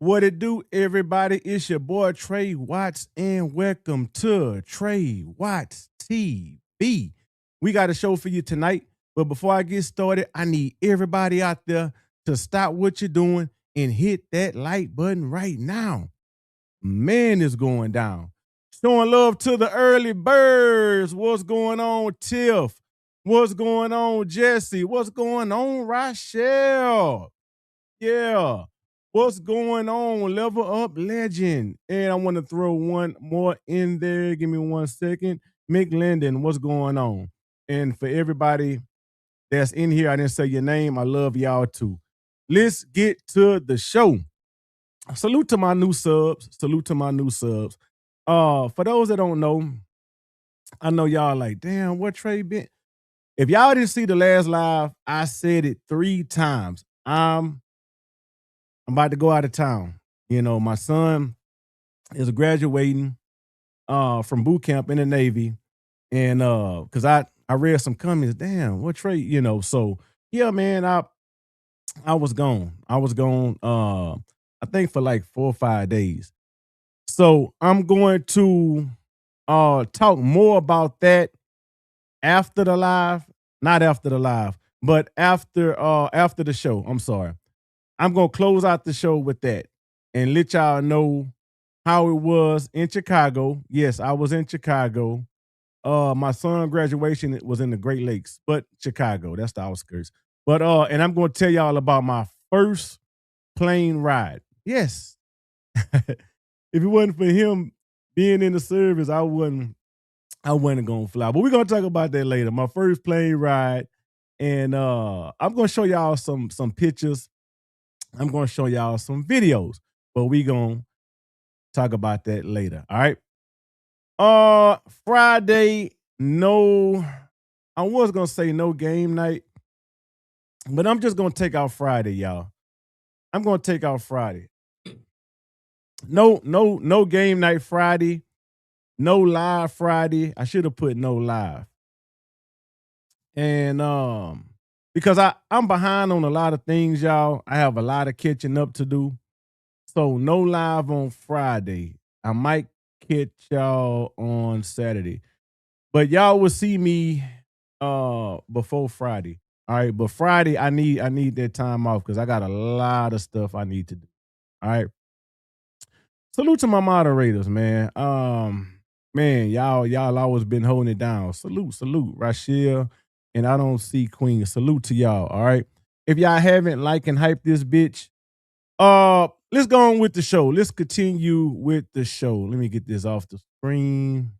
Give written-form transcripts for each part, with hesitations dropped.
What it do, everybody? It's your boy Trey Watts, and welcome to Trey Watts TV. We got a show for you tonight, but before I get started, I need everybody out there to stop what you're doing and hit that like button right now. Man, is going down. Showing love to the early birds. What's going on, Tiff? What's going on, Jesse? What's going on, Rochelle? Yeah. What's going on? Level up legend. And I want to throw one more in there. Give me 1 second. Mick Linden, what's going on? And for everybody that's in here, I didn't say your name. I love y'all too. Let's get to the show. Salute to my new subs. Salute to my new subs. For those that don't know, I know y'all like, damn, what Trey been? If y'all didn't see the last live, I said it 3 times. I'm about to go out of town. You know, my son is graduating from boot camp in the Navy. And because I read some comments, damn, what Trey, so yeah, man, I was gone. I was gone I think for like 4 or 5 days. So I'm going to talk more about that after the live, not after the live, but after the show. I'm sorry. I'm gonna close out the show with that and let y'all know how it was in Chicago. Yes, I was in Chicago. My son graduation was in the Great Lakes, but Chicago, that's the outskirts. But and I'm gonna tell y'all about my first plane ride. Yes. If it wasn't for him being in the service, I wasn't gonna fly. But we're gonna talk about that later. My first plane ride. And I'm gonna show y'all some pictures. I'm gonna show y'all some videos, but we gonna talk about that later. All right. Friday, no, I was gonna say no game night, but I'm just gonna take out Friday, y'all. I'm gonna take out Friday. No game night Friday. No live Friday. I should have put no live. And because I'm behind on a lot of things, y'all. I have a lot of catching up to do. So no live on Friday. I might catch y'all on Saturday. But y'all will see me before Friday. All right. But Friday I need that time off because I got a lot of stuff I need to do. All right. Salute to my moderators, man. Man, y'all always been holding it down. Salute, Rachelle. And I don't see Queen. Salute to y'all. All right. If y'all haven't like and hype this bitch, let's go on with the show. Let's continue with the show. Let me get this off the screen.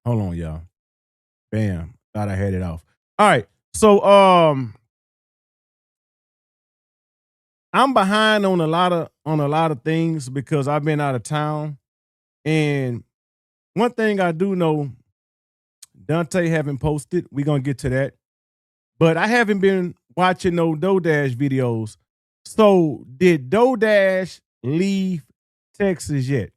Hold on, y'all. Bam. Thought I had it off. All right. So I'm behind on a lot of things because I've been out of town. And one thing I do know, Dontay haven't posted. We're gonna get to that. But I haven't been watching no DoDash videos. So did DoDash leave Texas yet?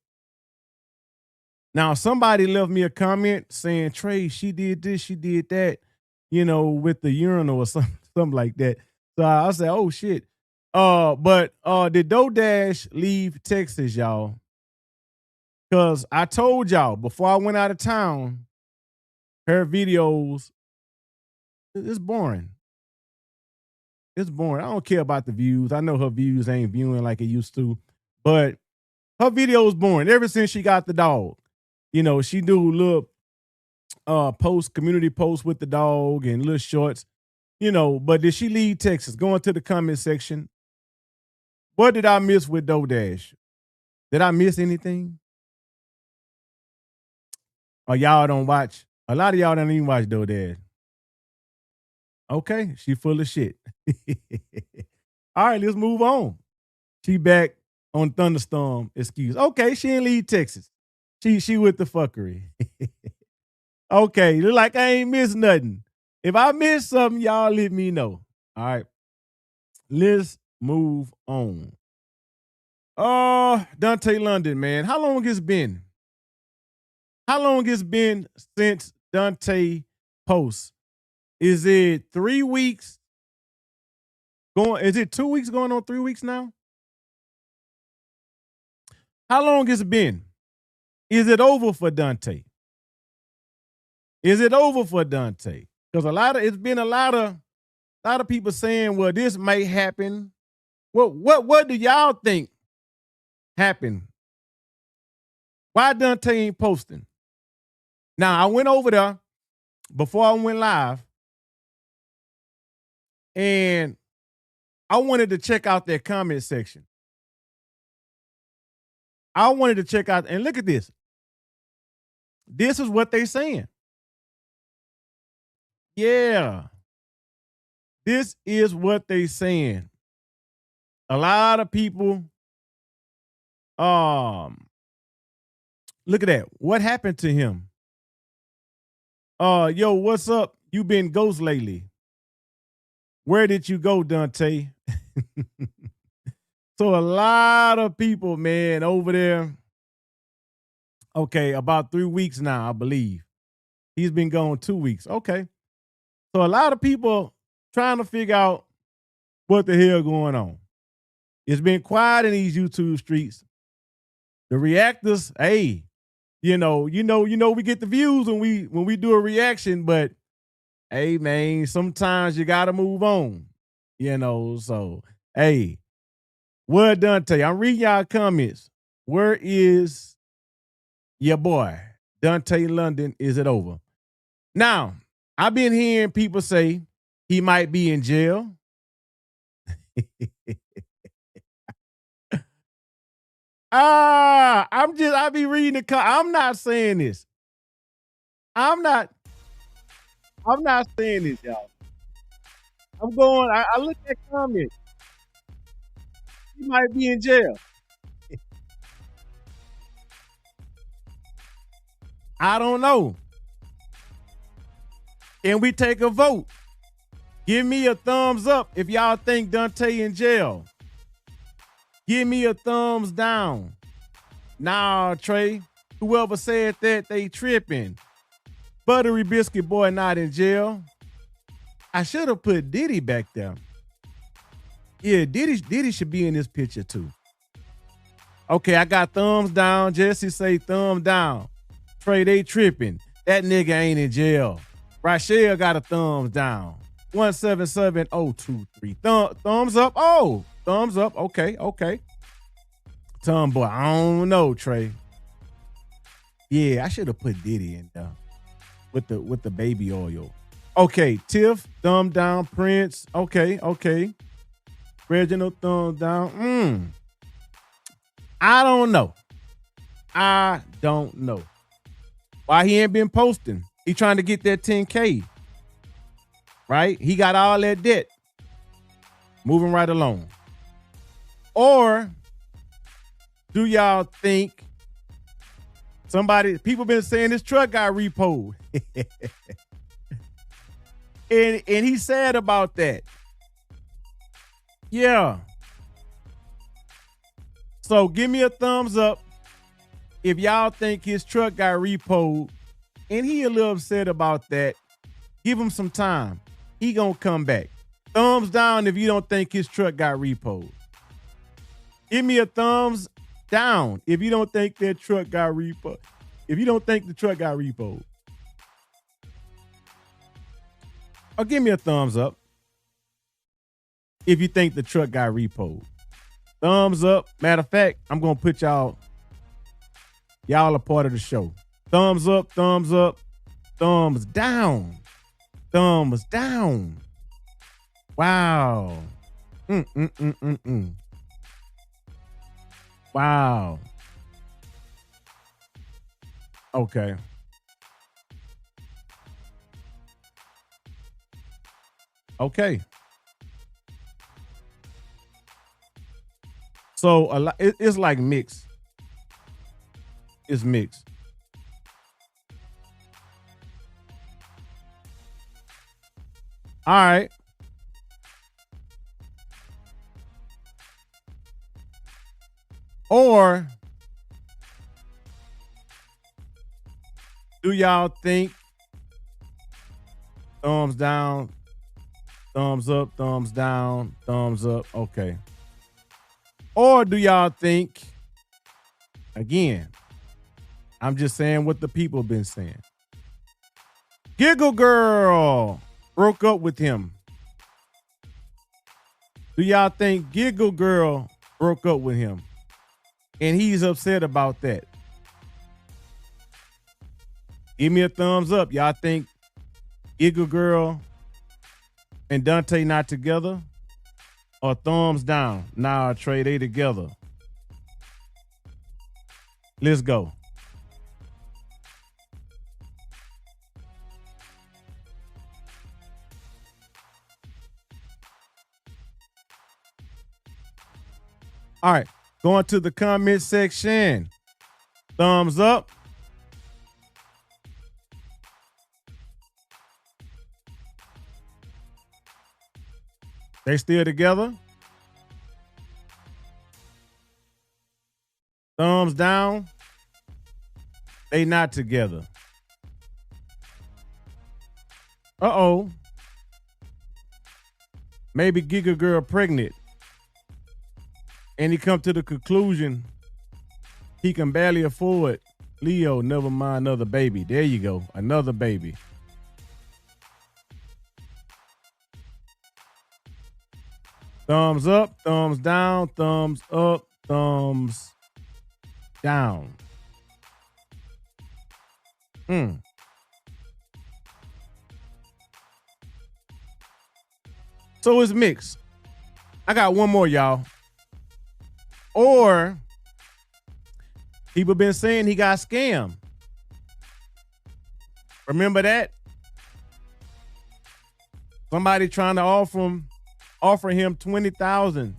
Now, somebody left me a comment saying, Trey, she did this, she did that, with the urinal or something like that. So I said, oh shit. But did DoDash leave Texas, y'all? Because I told y'all before I went out of town, her videos, it's boring. It's boring. I don't care about the views. I know her views ain't viewing like it used to, but her videos boring ever since she got the dog. She do little community posts with the dog and little shorts, but did she leave Texas? Going to the comment section. What did I miss with DoDash? Did I miss anything? Or y'all don't watch? A lot of y'all don't even watch DoDash. Okay, she full of shit. All right, let's move on. She back on Thunderstorm excuse. Okay, she ain't leave Texas. She with the fuckery. Okay, look like I ain't missed nothing. If I missed something, y'all let me know. All right. Let's move on. Dontay London, man. How long it's been? How long it's been since Dontay posts? Is it 3 weeks? Is it 2 weeks going on 3 weeks now? How long has it been? Is it over for Dontay? Is it over for Dontay? Because it's been a lot of people saying, well, this may happen. What do y'all think happened? Why Dontay ain't posting? Now I went over there before I went live, and I wanted to check out their comment section. I wanted to check out, and look at this. This is what they saying. Yeah. This is what they saying. A lot of people, look at that. What happened to him? Yo, what's up? You been ghost lately. Where did you go, Dontay? So a lot of people, man, over there. Okay, about 3 weeks now, I believe. He's been gone 2 weeks. Okay. So a lot of people trying to figure out what the hell going on. It's been quiet in these YouTube streets. The reactors, hey, we get the views when we do a reaction, but hey, man, sometimes you gotta move on. So hey, where Dontay? I'm reading y'all comments. Where is your boy? Dontay London, is it over? Now, I've been hearing people say he might be in jail. I be reading I'm not saying this. I'm not saying this, y'all. I look at comments. He might be in jail. I don't know. Can we take a vote? Give me a thumbs up if y'all think Dontay in jail. Give me a thumbs down. Nah, Trey. Whoever said that, they tripping. Buttery Biscuit Boy not in jail. I should have put Diddy back there. Yeah, Diddy should be in this picture too. Okay, I got thumbs down. Jesse say thumb down. Trey, they tripping. That nigga ain't in jail. Rachel got a thumbs down. 177023. Thumbs up. Oh, thumbs up. Okay. Tom boy, I don't know, Trey. Yeah, I should have put Diddy in there with the baby oil. Okay, Tiff, thumb down. Prince. Okay. Reginald, thumb down. I don't know. Why he ain't been posting? He trying to get that 10K. Right? He got all that debt. Moving right along. Or do y'all think people been saying this truck got repoed? and he's sad about that. Yeah. So give me a thumbs up if y'all think his truck got repoed and he a little upset about that. Give him some time. He gonna come back. Thumbs down if you don't think his truck got repoed. Give me a thumbs down if you don't think that truck got repoed. If you don't think the truck got repoed. Or give me a thumbs up if you think the truck got repoed. Thumbs up. Matter of fact, I'm going to put y'all are part of the show. Thumbs up, thumbs up, thumbs down. Thumbs down. Wow. Wow. Okay. Okay. So it's like mixed. It's mixed. All right. Or do y'all think thumbs down, thumbs up, thumbs down, thumbs up? Okay. Or do y'all think Again, I'm just saying what the people been saying. Giggle Girl broke up with him. Do y'all think Giggle Girl broke up with him? And he's upset about that. Give me a thumbs up. Y'all think Giggle Girl and Dontay not together? Or thumbs down? Nah, Trey, they together. Let's go. All right, going to the comment section. Thumbs up. They still together? Thumbs down. They not together. Uh-oh. Maybe Giga Girl pregnant. And he come to the conclusion he can barely afford Leo, never mind another baby. There you go, another baby. Thumbs up, thumbs down, thumbs up, thumbs down. So it's mixed. I got one more, y'all. Or people been saying he got scammed. Remember that? Somebody trying to offer him $20,000,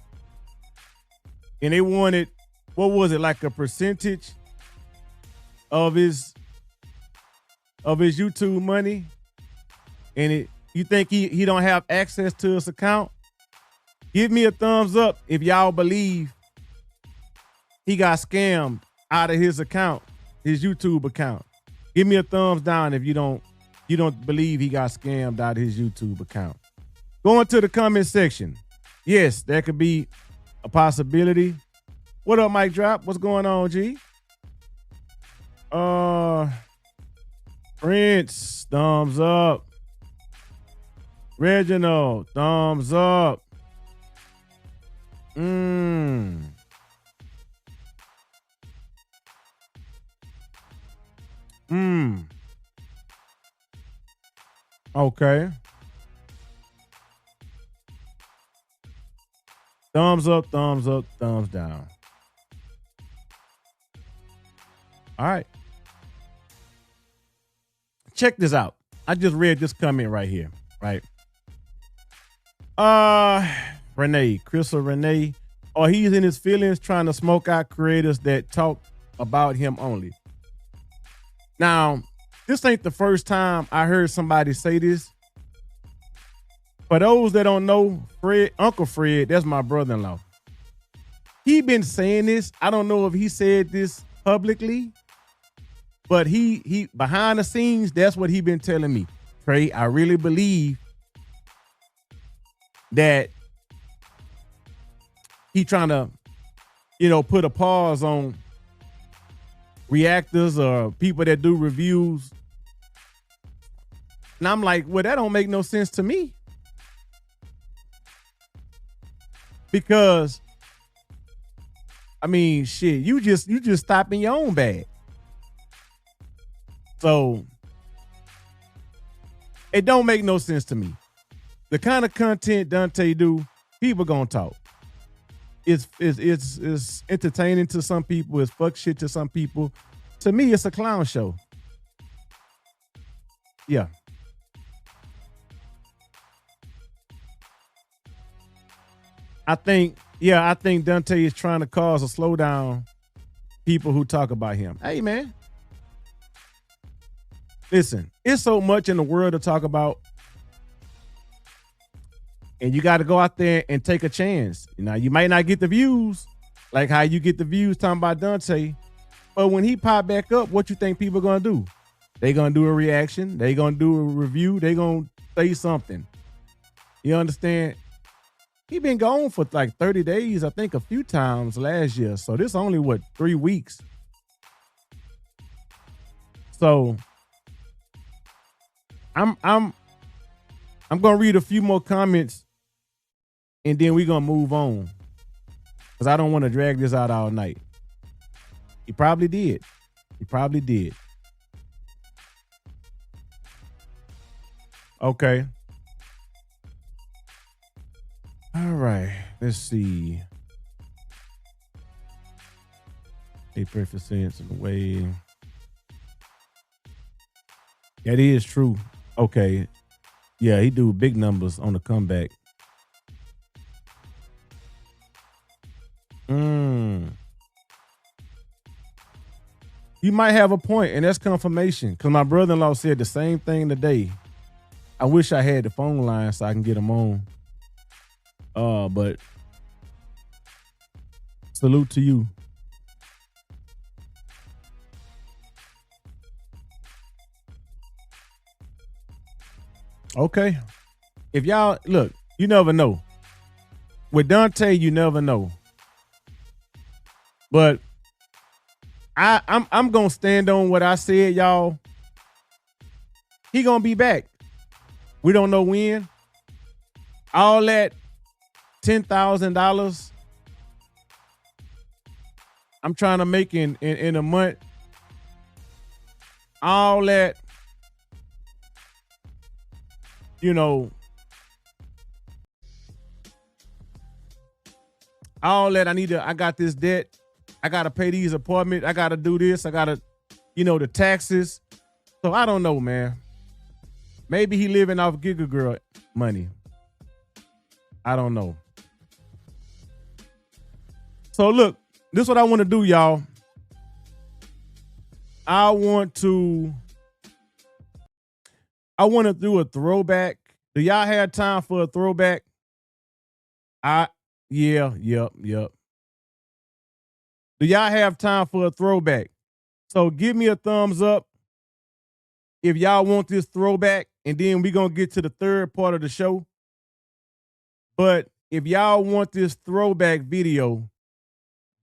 and they wanted, what was it, like a percentage of his YouTube money, and you think he don't have access to his account? Give me a thumbs up if y'all believe he got scammed out of his account, his YouTube account. Give me a thumbs down if you don't believe he got scammed out of his YouTube account. Going to the comment section. Yes, that could be a possibility. What up, Mike Drop? What's going on, G? Prince, thumbs up. Reginald, thumbs up. Okay. Thumbs up, thumbs up, thumbs down. All right. Check this out. I just read this comment right here, right? Renee, Chris or Renee, or he's in his feelings trying to smoke out creators that talk about him only. Now, this ain't the first time I heard somebody say this. For those that don't know, Uncle Fred, that's my brother-in-law. He been saying this. I don't know if he said this publicly, but he behind the scenes, that's what he been telling me. Trey, I really believe that he trying to, put a pause on reactors or people that do reviews. And I'm like, well, that don't make no sense to me. Because, I mean, shit, you just stop in your own bag. So it don't make no sense to me. The kind of content Dontay do, people gonna talk. It's entertaining to some people. It's fuck shit to some people. To me, it's a clown show. Yeah. I think Dontay is trying to cause a slowdown people who talk about him. Hey, man. Listen, it's so much in the world to talk about. And you got to go out there and take a chance. You might not get the views like how you get the views talking about Dontay. But when he pop back up, what you think people going to do? They going to do a reaction. They going to do a review. They going to say something. You understand? He been gone for like 30 days, I think a few times last year. So this only, 3 weeks So I'm gonna read a few more comments and then we're gonna move on. Because I don't want to drag this out all night. He probably did. He probably did. Okay. All right. Let's see. 8% in the way. That is true. Okay. Yeah, he do big numbers on the comeback. You might have a point, and that's confirmation. Because my brother-in-law said the same thing today. I wish I had the phone line so I can get him on. But salute to you. Okay. If y'all look, you never know. With Dontay, you never know. But I'm gonna stand on what I said, y'all. He gonna be back. We don't know when. All that $10,000 I'm trying to make in a month. All that, you know, all that I got this debt. I got to pay these apartments. I got to do this. I got to, the taxes. So I don't know, man. Maybe he living off Giga Girl money. I don't know. So look, this is what I want to do, y'all. I want to do a throwback. Do y'all have time for a throwback? Yep. Do y'all have time for a throwback? So give me a thumbs up if y'all want this throwback, and then we're going to get to the third part of the show. But if y'all want this throwback video,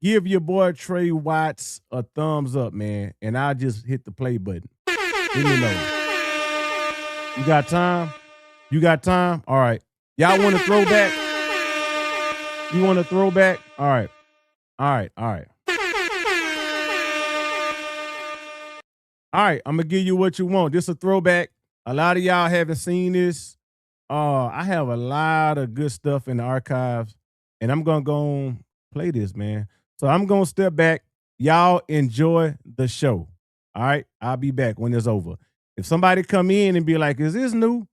give your boy Trey Wats a thumbs up, man, and I'll just hit the play button. Let me know. You got time? You got time? All right. Y'all want a throwback? You want a throwback? All right. All right, I'm gonna give you what you want. This is a throwback. A lot of y'all haven't seen this. I have a lot of good stuff in the archives, and I'm gonna go and play this, man. So I'm gonna step back. Y'all enjoy the show. All right, I'll be back when it's over. If somebody come in and be like, "Is this new?"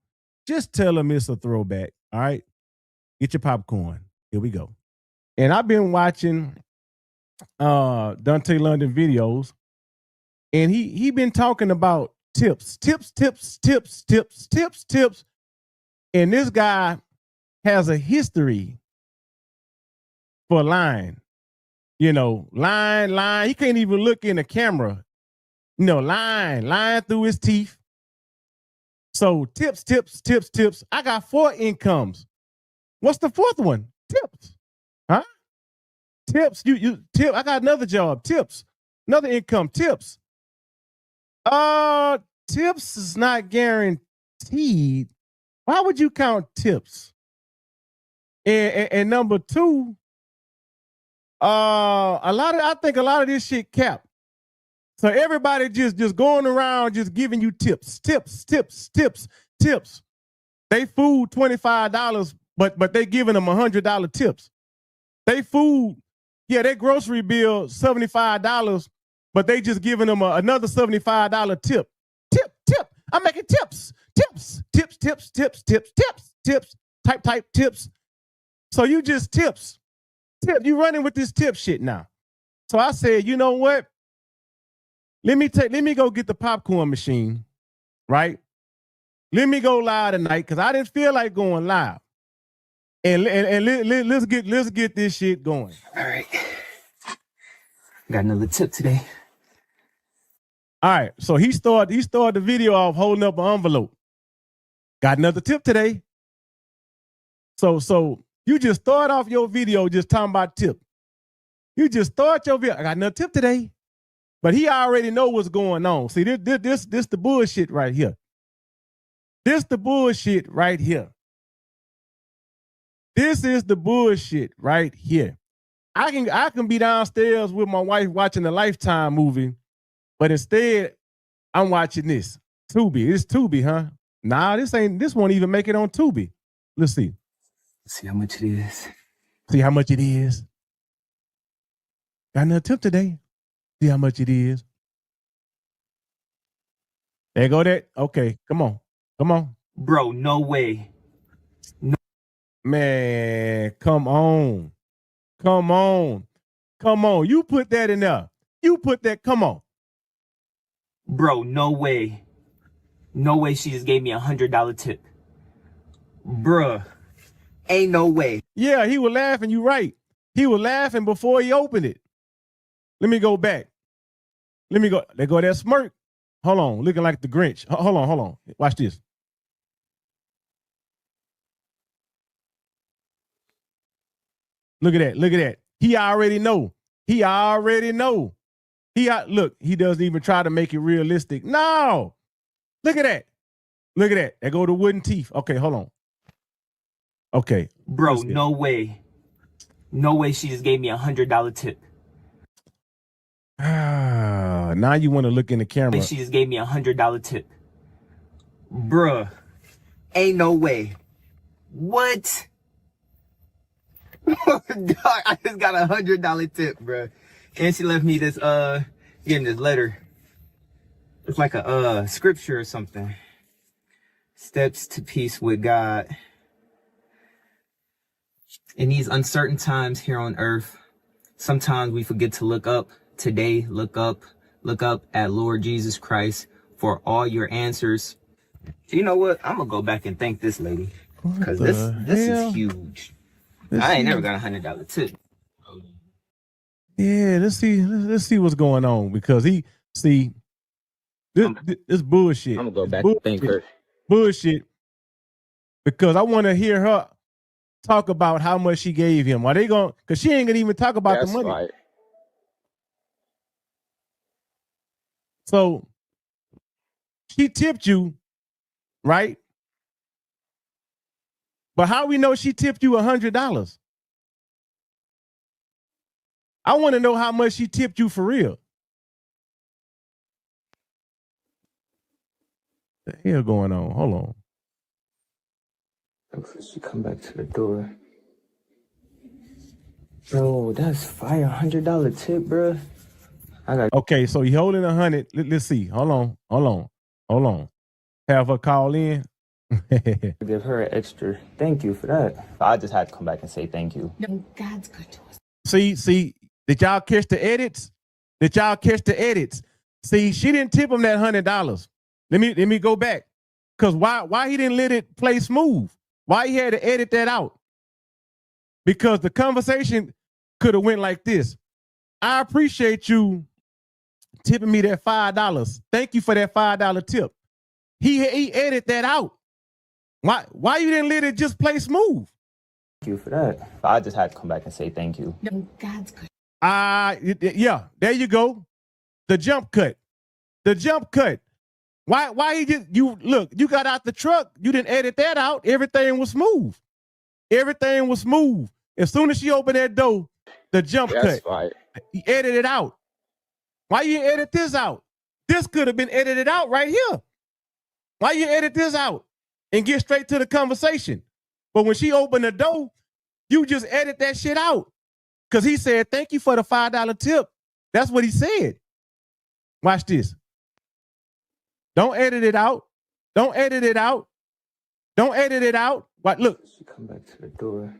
Just tell them it's a throwback. All right, get your popcorn. Here we go. And I've been watching Dontay London videos. And he been talking about tips. And this guy has a history for lying. Lying. He can't even look in the camera. Lying through his teeth. So tips. I got 4 incomes. What's the 4th one? Tips. Huh? Tips. You tip. I got another job. Tips. Another income. Tips. Tips is not guaranteed. Why would you count tips? And number 2, I think a lot of this shit capped. So everybody just going around just giving you tips. They food $25, but they giving them $100 tips. They food, their grocery bill $75. But they just giving them another $75 tip. Tip. I'm making tips. Type tips. So you just tips. You running with this tip shit now. So I said, you know what? Let me go get the popcorn machine, right? Let me go live tonight because I didn't feel like going live. And let's get this shit going. All right. Got another tip today. All right, so he started the video off holding up an envelope. Got another tip today. So you just start off your video just talking about tip. You just start your video. I got another tip today. But he already know what's going on. See, this the bullshit right here. This the bullshit right here. This is the bullshit right here. I can be downstairs with my wife watching a Lifetime movie, but instead I'm watching this. Tubi. It's Tubi, huh? Nah, this won't even make it on Tubi. Let's see. Let's see how much it is. See how much it is. Got another tip today. See how much it is. There go that. Okay, come on. Come on. Bro, no way. No. Man, come on. Come on. Come on. You put that in there. You put that. Come on. Bro, no way. No way she just gave me $100 tip. Bruh. Ain't no way. Yeah, he was laughing. You right. He was laughing before he opened it. Let me go back. Let me go. There go that smirk. Hold on. Looking like the Grinch. Hold on. Hold on. Watch this. Look at that. Look at that. He already know. He already know. Look, he doesn't even try to make it realistic. No. Look at that. Look at that. There go the wooden teeth. Okay, hold on. Okay. Bro, no way. No way she just gave me $100 tip. Now you want to look in the camera. She just gave me $100 tip. Bruh. Ain't no way. What? Dog, I just got $100 tip, bruh. And she left me this, getting this letter. It's like a, scripture or something. Steps to peace with God. In these uncertain times here on earth, sometimes we forget to look up. Today, look up at Lord Jesus Christ for all your answers. You know what? I'm gonna go back and thank this lady. Because this is huge. I ain't never got $100 tip. Yeah, let's see what's going on, because this bullshit. I'm gonna go back and thank her. Bullshit. Because I want to hear her talk about how much she gave him. Are they going? Because she ain't gonna even talk about the money. Right. So she tipped you, right? But how we know she tipped you $100? I want to know how much she tipped you for real. What the hell going on? Hold on. She come back to the door. Bro, that's fire. $100 tip, bro. Okay, so he holding 100. Let's see. Hold on. Have her call in. Give her an extra thank you for that. I just had to come back and say thank you. No, God's good to us. See, did y'all catch the edits? See, she didn't tip him that $100. Let me go back. Because why he didn't let it play smooth? Why he had to edit that out? Because the conversation could have went like this. I appreciate you tipping me that $5. Thank you for that $5 tip. He edited that out. Why you didn't let it just play smooth? Thank you for that. I just had to come back and say thank you. No, God's good. Yeah, there you go. The jump cut. Why he just, you got out the truck, you didn't edit that out. Everything was smooth. As soon as she opened that door, the jump cut. Right. He edited it out. Why you edit this out? This could have been edited out right here. Why you edit this out and get straight to the conversation? But when she opened the door, you just edit that shit out. Because he said, thank you for the $5 tip. That's what he said. Watch this. Don't edit it out. What? Look. She come back to the door.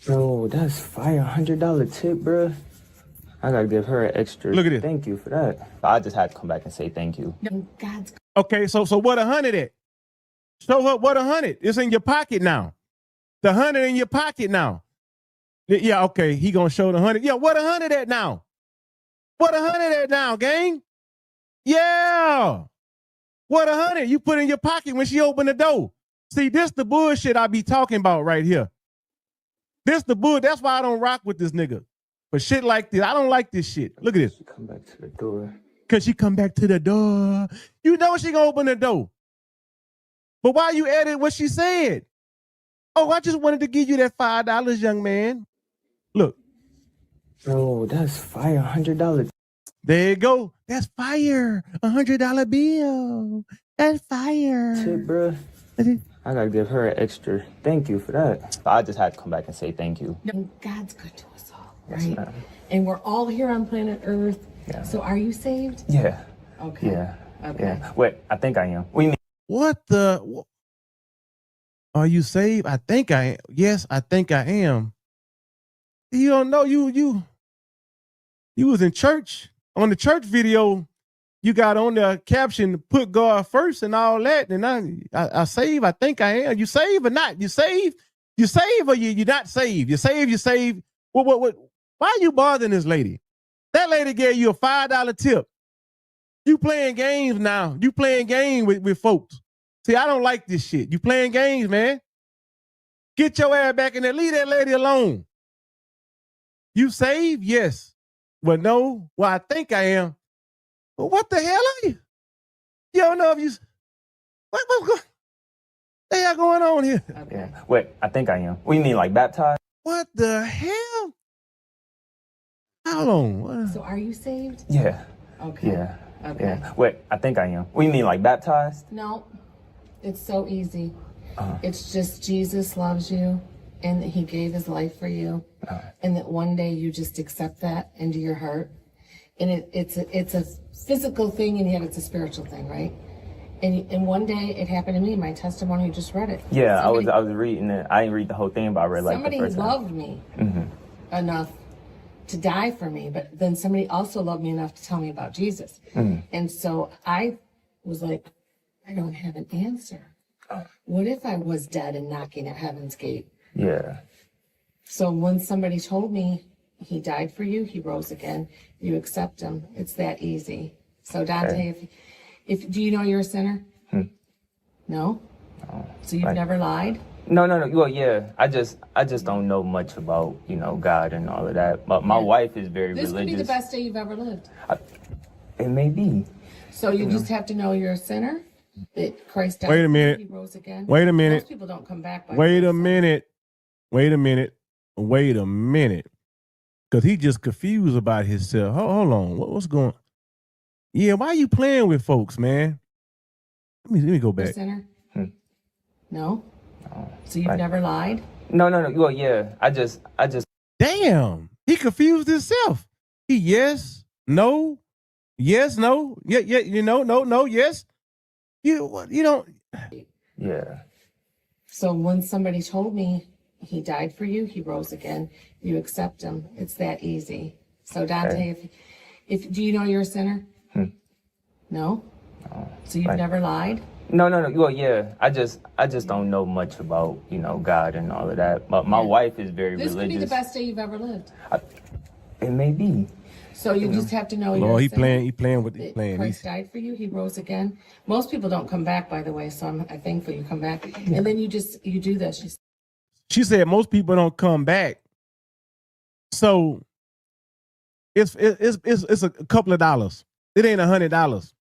Bro, that's fire. $100 tip, bro. I gotta give her an extra. Look at this. Thank you for that. I just had to come back and say thank you. No, God's good. Okay, so what 100 at? Show her what 100. It's in your pocket now. The 100 in your pocket now. Yeah, okay. He gonna show the 100. Yeah, what 100 at now? What 100 at now, gang? Yeah. What 100 you put in your pocket when she opened the door? See, this the bullshit I be talking about right here. This the bull. That's why I don't rock with this nigga. for shit like this. I don't like this shit. Look at this. She come back to the door. Cause she come back to the door. You know she gonna open the door. But why you edit what she said? Oh, I just wanted to give you that $5, young man. Look. Bro, that's fire. $100. There you go. That's fire. $100 bill. That's fire. Shit, bro. I gotta give her an extra thank you for that. I just had to come back and say thank you. And God's good to us all, Yes, right? ma'am. And we're all here on planet Earth. Yeah. So are you saved? Yeah. Okay. Yeah. Okay. Yeah. Wait, I think I am. What do you mean? What the? Are you saved? I think I am. Yes, I think I am. You don't know. You was in church. On the church video, you got on the caption, put God first and all that. And I save. I think I am. You save or not? You save? You save or you're not saved? You save, you save. What? Why are you bothering this lady? That lady gave you a $5 tip. You playing games now. You playing games with folks. See, I don't like this shit. You playing games, man. Get your ass back in there. Leave that lady alone. You saved? Yes. Well, no. Well, I think I am. Well, what the hell are you? You don't know if you... What the hell going on here? Okay. Yeah. Wait, I think I am. What do you mean, like baptized? What the hell? Hold on. What? So are you saved? Yeah. Okay. Yeah. Okay. Yeah. Wait, I think I am. What do you mean, like baptized? No, it's so easy. It's just Jesus loves you and that he gave his life for you. And that one day you just accept that into your heart. And it's a physical thing and yet it's a spiritual thing, right? And one day it happened to me. My testimony, you just read it. Yeah, I was reading it. I didn't read the whole thing, but I read like the Somebody first time. loved me enough to die for me, but then somebody also loved me enough to tell me about Jesus. And so I was like, I don't have an answer. What if I was dead and knocking at heaven's gate? Yeah. So when somebody told me he died for you, he rose again, you accept him. It's that easy. So Dontay, if do you know you're a sinner? No? So you've never lied? No. Well, yeah. I just don't know much about, God and all of that. But my wife is very This religious. could be the best day you've ever lived. It may be. So you just have to know you're a sinner, that Christ died Wait a for you, minute. he rose again. Wait a minute. Most people don't come back. Wait a minute. Wait a minute. Wait a minute. Because he just confused about himself. Hold on. What's going on? Yeah, why are you playing with folks, man? Let me go You're a back. sinner? No? So you've never lied? No. Well, yeah. I just. Damn. He confused himself. He yes, no, yes, no, yeah, no, yes. You don't. Yeah. So when somebody told me he died for you, he rose again, you accept him. It's that easy. So Dontay, if do you know you're a sinner? No? So you've never lied? No. Well, yeah. I just don't know much about, God and all of that. But my wife is very This religious. could be the best day you've ever lived. It may be. So you just have to know you're Lord, a he sinner. playing with he That playing. Christ He's, died for you, he rose again. Most people don't come back, by the way, so I'm thankful you come back. And then you do this. she said most people don't come back. So it's a couple of dollars. It ain't $100.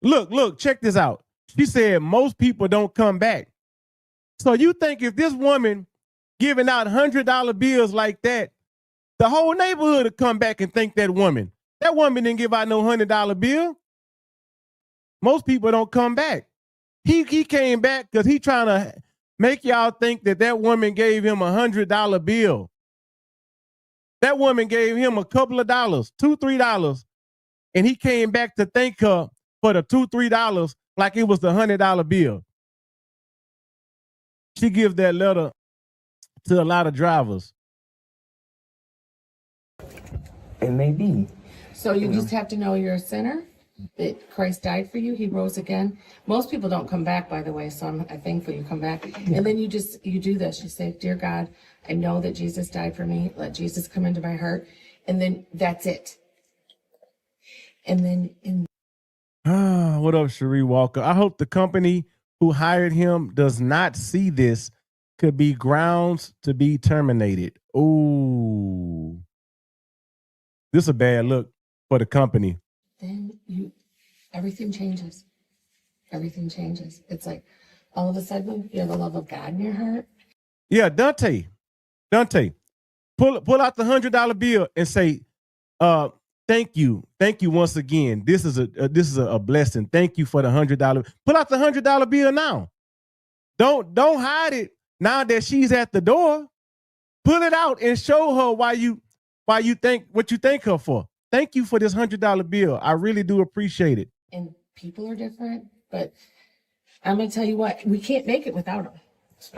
Look, check this out. She said most people don't come back. So you think if this woman giving out $100 bills like that, the whole neighborhood would come back and thank that woman. That woman didn't give out no $100 bill. Most people don't come back. He came back because he trying to make y'all think that woman gave him $100 bill. That woman gave him a couple of dollars, $2, $3, and he came back to thank her for the $2, $3 like it was the $100 bill. She gives that letter to a lot of drivers. It may be. So you just have to know you're a sinner, that Christ died for you, he rose again. Most people don't come back, by the way, so I'm thankful you come back. And then you do this. You say, dear God, I know that Jesus died for me. Let Jesus come into my heart. And then that's it. And then What up, Cherie Walker? I hope the company who hired him does not see this. Could be grounds to be terminated. Ooh. this is a bad look for the company. Then everything changes. Everything changes. It's like all of a sudden you have the love of God in your heart. Yeah, Dontay, pull out the $100 bill and say, thank you once again. This is a blessing. Thank you for the $100. Pull out the $100 bill now. Don't hide it now that she's at the door. Pull it out and show her why you think what you thank her for. Thank you for this $100 bill. I really do appreciate it. And people are different, but I'm gonna tell you what, we can't make it without him.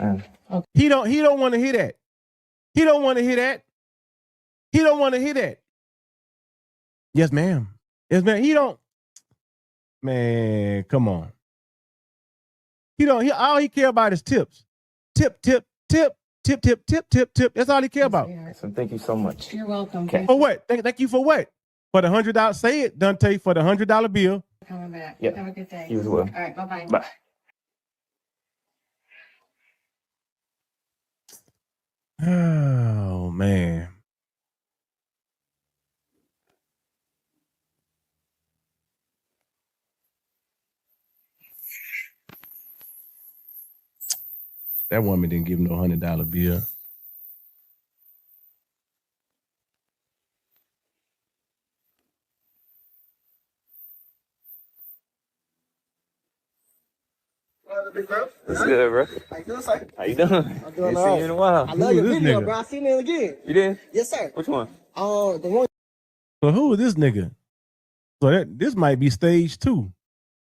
Okay. He don't want to hear that. He don't want to hear that. He don't want to hear that. Yes, ma'am. Yes, ma'am. He don't. Man, come on. All he care about is tips. Tip. That's all he care about. So thank you so much. You're welcome. Okay. For what? Thank you for what? For the $100. Say it, Dontay, for the $100 bill. Coming back. Yeah. Have a good day. You as well. All right. Bye-bye. Bye. Oh, man. That woman didn't give him no $100 bill. Big bro. What's good, bro? How you doing, sir? How you doing? I'm doing Ain't all seen right. you in a while. I love your Who is this video, nigga? bro. I seen it again. You did? Yes, sir. Which one? The one. So who is this nigga? So this might be stage 2.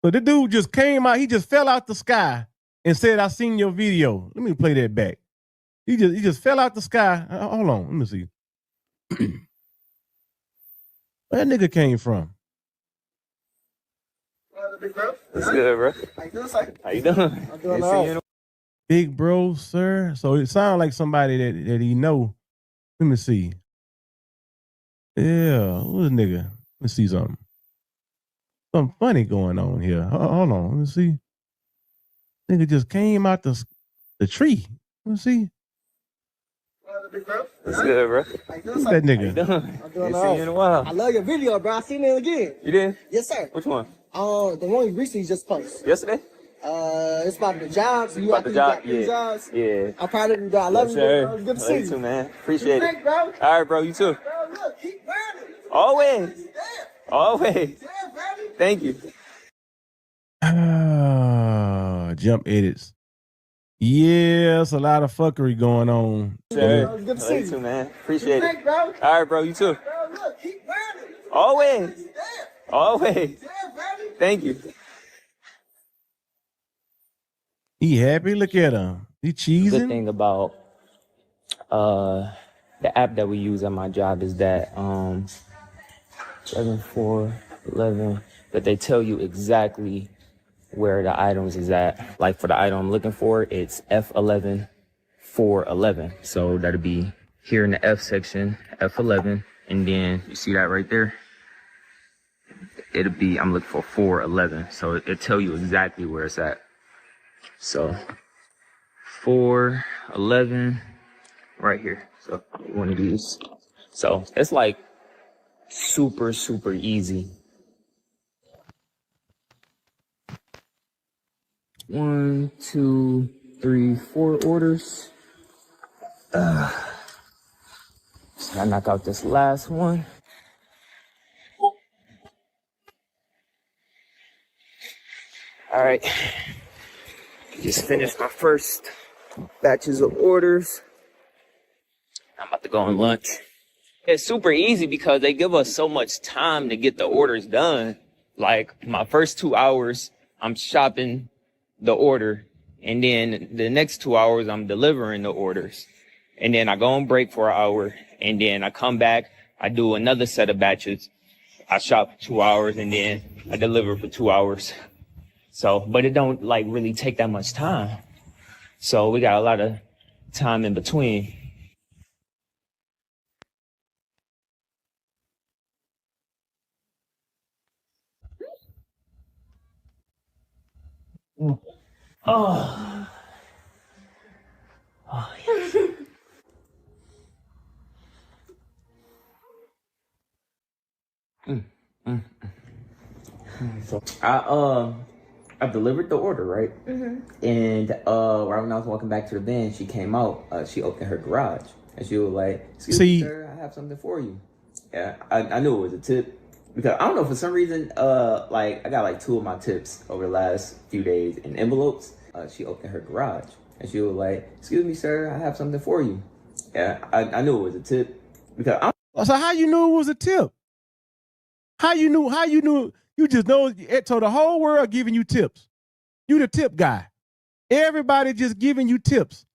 So the dude just came out. He just fell out the sky and said, "I seen your video." Let me play that back. He just fell out the sky. Hold on, let me see. Where that nigga came from? Big bro. What's good, bro? How you doing, sir? How you doing? I'm doing Ain't all seen right. you in a Big bro, sir. So it sounds like somebody that he know. Let me see. Yeah, who's this nigga? Let me see something. Something funny going on here. Hold on, let me see. Nigga just came out the tree. Let me see. Big bro. What's good, bro? How you doing, Who's sir? that How you nigga? doing? I'm doing Ain't all seen right. you in a while. I love your video, bro. I seen it again. You did? Yes, sir. Which one? The one you recently just posted. Yesterday? It's about the jobs. You About the job? got 3 jobs. Yeah. I'm proud of you, bro. I love Yes, you, sir. bro. It's good to Love see you you. too, man. Appreciate Thanks, it. bro. All right, bro. You too. Bro, look, keep wearing it. Always. Yeah. Always. Yeah, baby. Thank you. Jump edits. Yeah, it's a lot of fuckery going on. Sir. It's good to Love see you you. too, man. Appreciate Thanks, it. bro. All right, bro. You too. Bro, look, keep wearing it. Always. Yeah. Always. Yeah, baby. Thank you. He happy? Look at him. He Good cheesing. thing about the app that we use at my job is that 11 4 11 that they tell you exactly where the items is at. Like for the item I'm looking for, it's F11 411. So that'll be here in the F section, F11, and then you see that right there. It'll be I'm looking for 411. So it'll tell you exactly where it's at. So 411 right here. So one of these. So it's like super easy. 1, 2, 3, 4 orders. So I knock out this last one. All right. Just finished my first batches of orders. I'm about to go on lunch. It's super easy because they give us so much time to get the orders done. Like my first 2 hours, I'm shopping the order. And then the next 2 hours, I'm delivering the orders. And then I go on break for an hour. And then I come back, I do another set of batches. I shop for 2 hours and then I deliver for 2 hours. So, but it don't like really take that much time. So we got a lot of time in between. Oh. Oh, yes. So I delivered the order, right? And right when I was walking back to the van, she came out. She opened her garage and she was like, "Excuse me, sir, I have something for you." Yeah, I knew it was a tip because I don't know, for some reason, like I got like 2 of my tips over the last few days in envelopes. She opened her garage and she was like, "Excuse me, sir, I have something for you." Yeah, I knew it was a tip because So how you knew it was a tip? How you knew? You just know. So the whole world giving you tips. You the tip guy. Everybody just giving you tips.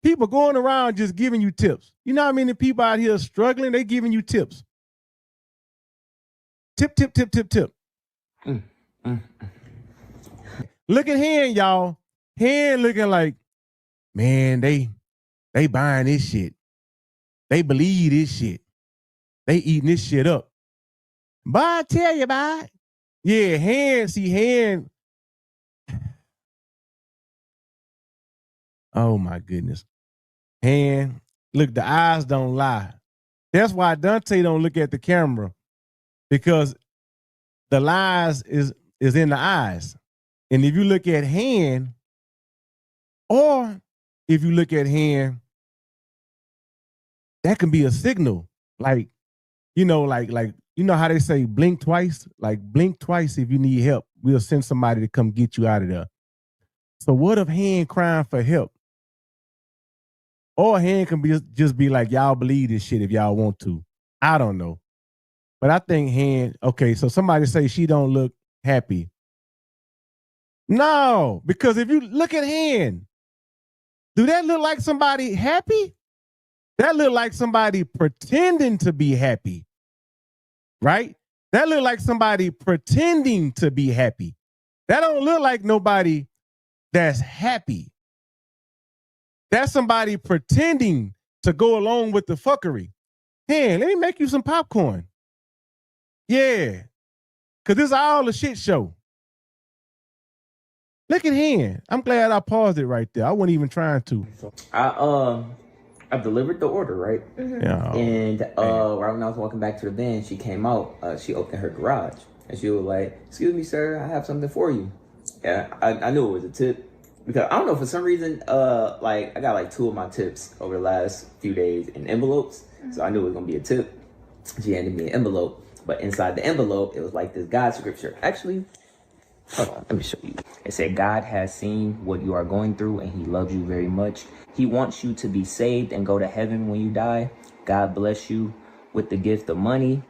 People going around just giving you tips. You know how many people out here struggling? They giving you tips. Tip, tip, tip, tip, tip. Look at Hen, y'all. Hen looking like, man, they buying this shit. They believe this shit. They eating this shit up. But I tell you about it. Yeah, Hen. Oh my goodness. Hen, look, the eyes don't lie. That's why Dontay don't look at the camera, because the lies is in the eyes. And if you look at Hen, or if you look at Hen, that can be a signal. Like, you know how they say blink twice? Like, blink twice if you need help. We'll send somebody to come get you out of there. So what if Hen crying for help? Or Hen can just be like, y'all believe this shit if y'all want to. I don't know. But I think Hen, okay, so somebody say she don't look happy. No, because if you look at Hen, do that look like somebody happy? That look like somebody pretending to be happy, right? That look like somebody pretending to be happy. That don't look like nobody that's happy. That's somebody pretending to go along with the fuckery. Hen, let me make you some popcorn. Yeah, because this is all a shit show. Look at Hen. I'm glad I paused it right there. I wasn't even trying to. I delivered the order, right? Yeah, And right when I was walking back to the van, she came out. She opened her garage and she was like, "Excuse me, sir, I have something for you." Yeah, I knew it was a tip because I don't know, for some reason, like I got like 2 of my tips over the last few days in envelopes. So I knew it was gonna be a tip. She handed me an envelope, but inside the envelope, it was like this God scripture. Actually, hold on, let me show you. It said, "God has seen what you are going through and he loves you very much. He wants you to be saved and go to heaven when you die. God bless you with the gift of money."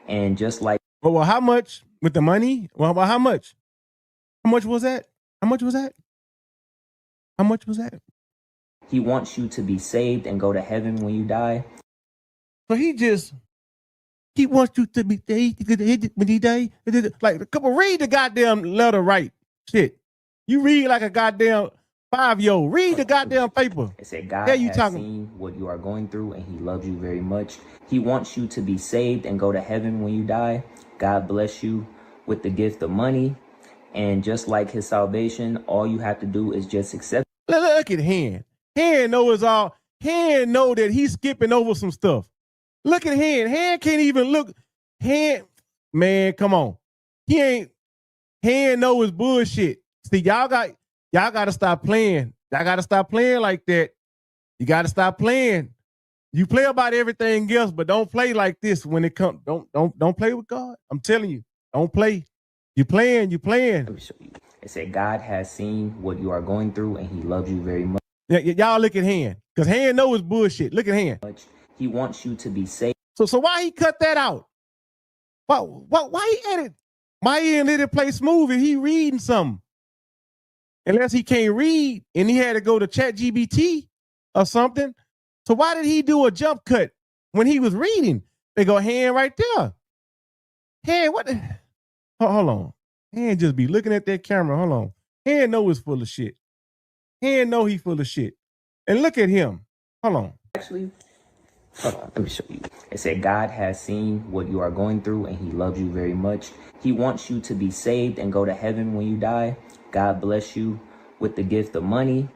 And just like... Well, how much with the money? Well, how much? How much was that? How much was that? How much was that? He wants you to be saved and go to heaven when you die. So he wants you to be saved when you die. Like, come on, read the goddamn letter right. Shit. You read like a goddamn 5-year-old. Read the goddamn paper. It said, God has seen what you are going through and he loves you very much. He wants you to be saved and go to heaven when you die. God bless you with the gift of money. And just like his salvation, all you have to do is just accept. Look at Hen. Hen knows all. Hen know that he's skipping over some stuff. Look at Hen. Hen can't even look. Hen, man, come on. Hen know his bullshit. See, y'all got to stop playing. Y'all got to stop playing like that. You got to stop playing. You play about everything else, but don't play like this when it comes. Don't play with God. I'm telling you, don't play. You playing. Let me show you. It said, God has seen what you are going through and he loves you very much. Y'all look at Hen, because Hen know his bullshit. Look at Hen. He wants you to be saved. So why he cut that out? Why he edit? Why he didn't let it play smooth if he reading something? Unless he can't read and he had to go to ChatGPT or something. So why did he do a jump cut when he was reading? They go, Hen right there. Hen, what the? Hold on. Hen just be looking at that camera. Hold on. Hen know it's full of shit. Hen know he full of shit. And look at him. Hold on. Actually, hold on, let me show you. It said, God has seen what you are going through and he loves you very much. He wants you to be saved and go to heaven when you die. God bless you with the gift of money.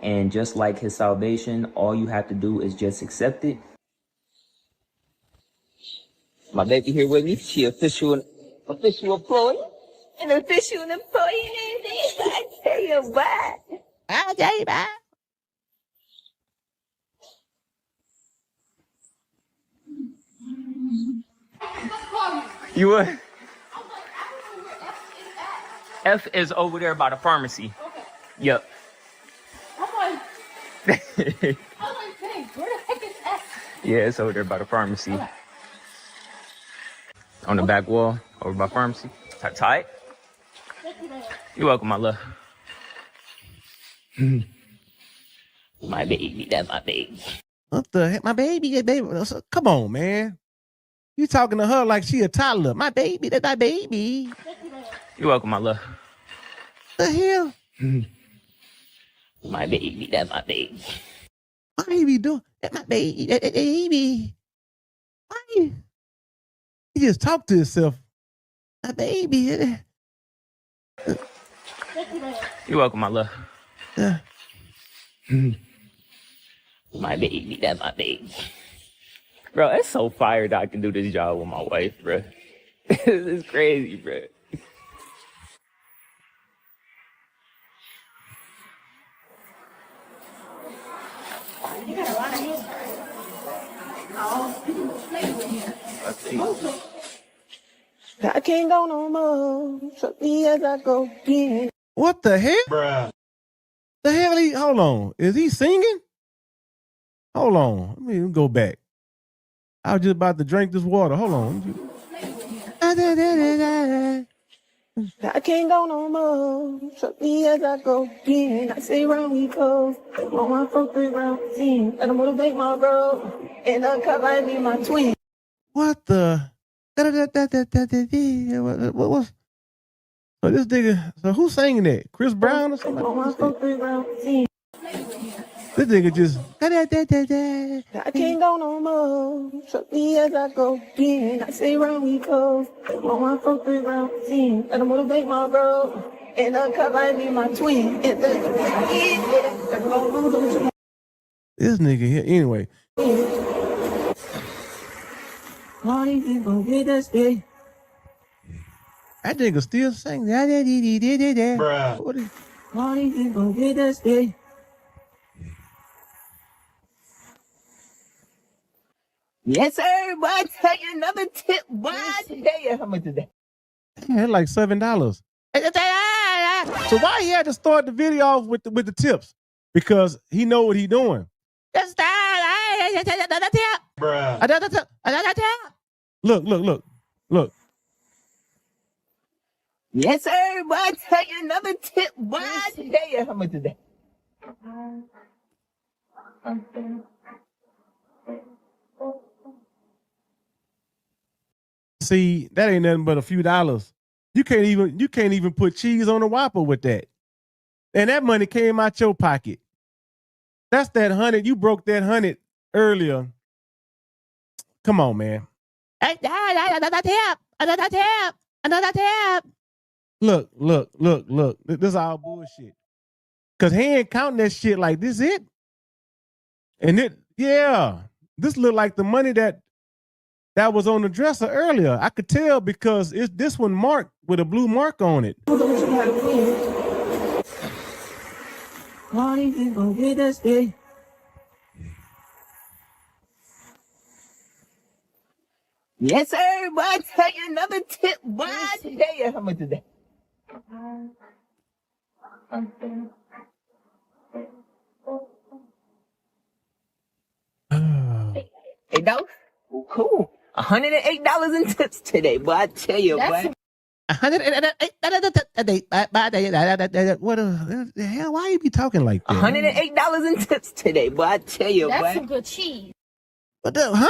And just like his salvation, all you have to do is just accept it. My baby here with me. She official employee. An official employee. I tell you what. I tell you what. You what? F is over there by the pharmacy. Okay. Yep. I'm like, dang, where the heck is F? Yeah, it's over there by the pharmacy. Okay. On the back wall, over by pharmacy. Tight? You're welcome, my love. My baby, that's my baby. What the heck? My baby, come on, man. You talking to her like she a toddler. My baby, that's my baby. You're welcome, my love. The hell? My baby, that's my baby. My baby doing? That's my baby, that's baby. Why you? He just talked to himself. My baby. You're welcome, my love. Yeah. My baby, that's my baby. Bro, it's so fire that I can do this job with my wife, bro. It's crazy, bro. You got a lot of hair. I can't go no more. Trust me as I go again. What the hell? Bruh. The hell hold on. Is he singing? Hold on. Let me go back. I was just about to drink this water. Hold on. I can't go no more. Trust me as I go again. I say round we go. On my front 3 round team. And I'm motivate my bro. And I cut like me my twin. What the? What was? So this nigga. So who's singing that? Chris Brown or something? On my front 3 round team. This nigga just. I can't go no more. Trust me as I go again. I say round we go. On my front 3 round team. And I'm motivate my bro. And I cut like me my twin. This nigga here. Anyway. All these people get us big. That nigga still sing. Bruh. What is? All these people get us big. Yes, sir. Boy, I tell you another tip. Boy, I tell you how much is that? Yeah, like $7. So why he had to start the video off with the tips? Because he know what he doing. Bruh. Look. Yes, sir. Boy, I tell you another tip. Boy, I tell you how much is that? See, that ain't nothing but a few dollars. You can't even put cheese on a Whopper with that. And that money came out your pocket. That's that 100. You broke that 100 earlier. Come on, man. Another tap. Look. This is all bullshit. Cause he ain't counting that shit like this it. And this looked like the money that was on the dresser earlier. I could tell because it's this one marked with a blue mark on it. Yes, sir. Boy, I tell you another tip. Boy, I tell you how much is that? $8? Cool. $108 in tips today, boy. I tell you, boy. What the hell? Why you be talking like that? $108 in tips today, boy. I tell you, boy. That's some good cheese. What the? Huh?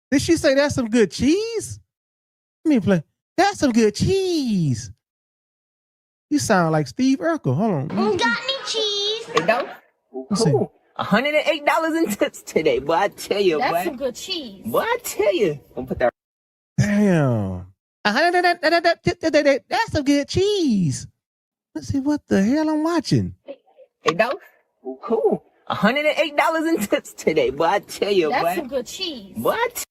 Did she say that's some good cheese? Let me play. That's some good cheese. You sound like Steve Urkel. Hold on. Got any cheese? $8? Cool. $108 in tips today, boy. I tell you, boy. That's some good cheese. Boy, I tell you. Don't put that. Damn. That's some good cheese. Let's see what the hell I'm watching. $8? Cool. $108 in tips today, boy. I tell you, That's boy. some good cheese. What?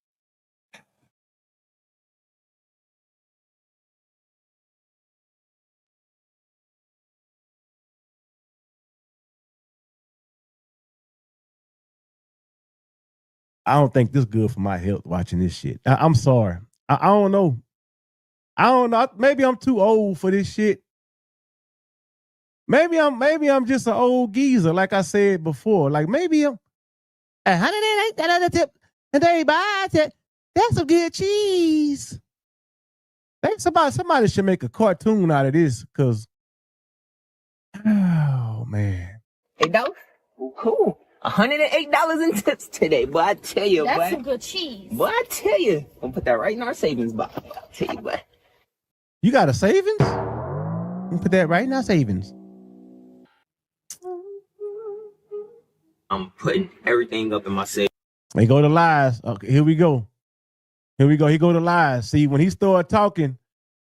I don't think this good for my health watching this shit. I'm sorry. I don't know. I don't know. Maybe I'm too old for this shit. Maybe I'm just an old geezer, like I said before. Like maybe I'm $108 tip and they buy it. That's some good cheese. Somebody should make a cartoon out of this, cause oh man. Hey, dog. Cool. $108 in tips today, boy. I tell you, That's boy. some good cheese. Boy, I tell you. I'm gonna put that right in our savings box. I tell you, boy. You got a savings? You put that right in our savings. I'm putting everything up in my savings. They go to lies. Okay, here we go. Here we go. He go to lies. See, when he start talking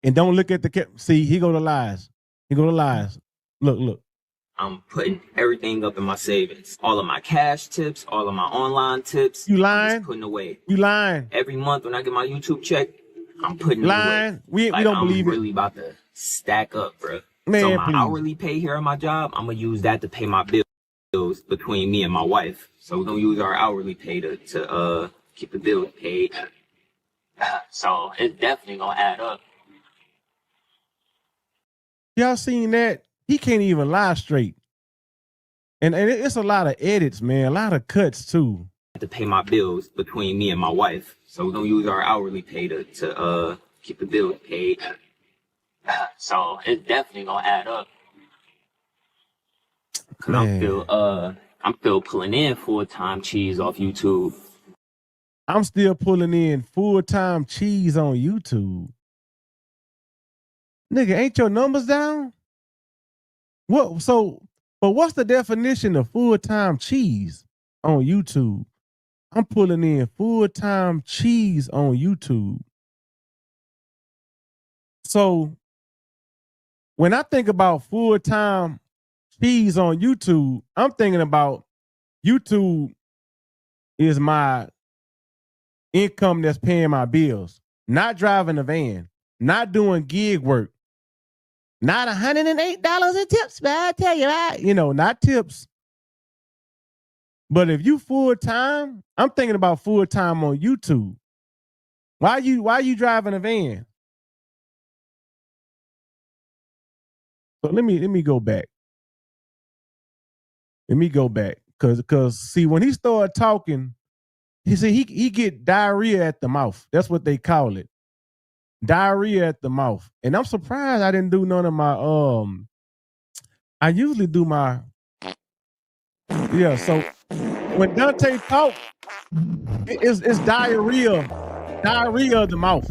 and don't look at the see, he go to lies. He go to lies. Look. I'm putting everything up in my savings. All of my cash tips, all of my online tips. You I'm lying? just putting away. You lying? Every month when I get my YouTube check, I'm putting it lying. away. We Like, don't I'm believe really about to stack up, bro. Man, so my please. hourly pay here at my job, I'm gonna use that to pay my bills between me and my wife. So we're gonna use our hourly pay to keep the bills paid. So it's definitely gonna add up. Y'all seen that? He can't even lie straight. And it's a lot of edits, man. A lot of cuts too. To pay my bills between me and my wife. So we're gonna use our hourly pay to keep the bills paid. So it's definitely gonna add up. Cause I'm still pulling in full-time cheese off YouTube. I'm still pulling in full-time cheese on YouTube. Nigga, ain't your numbers down? What? So, but what's the definition of full-time cheese on YouTube? I'm pulling in full-time cheese on YouTube. So, when I think about full-time cheese on YouTube, I'm thinking about YouTube is my income that's paying my bills, not driving a van, not doing gig work, not $108 in tips, man. I tell you, not tips. But if you full-time, I'm thinking about full-time on YouTube. Why you driving a van? So let me go back. Let me go back. Cause see, when he started talking, he get diarrhea at the mouth. That's what they call it. Diarrhea at the mouth. And I'm surprised I didn't do none of my I usually do my so when Dontay talk, it's diarrhea of the mouth.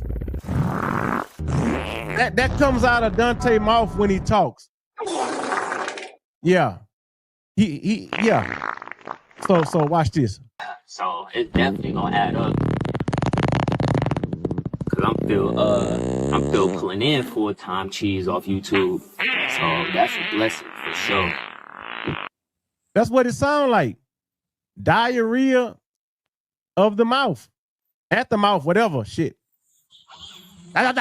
That comes out of Dontay's mouth when he talks. Yeah. He So watch this. So it's definitely gonna add up. Cause I'm still pulling in full-time cheese off YouTube. So that's a blessing for sure. That's what it sounds like. Diarrhea of the mouth. At the mouth, whatever. Shit. There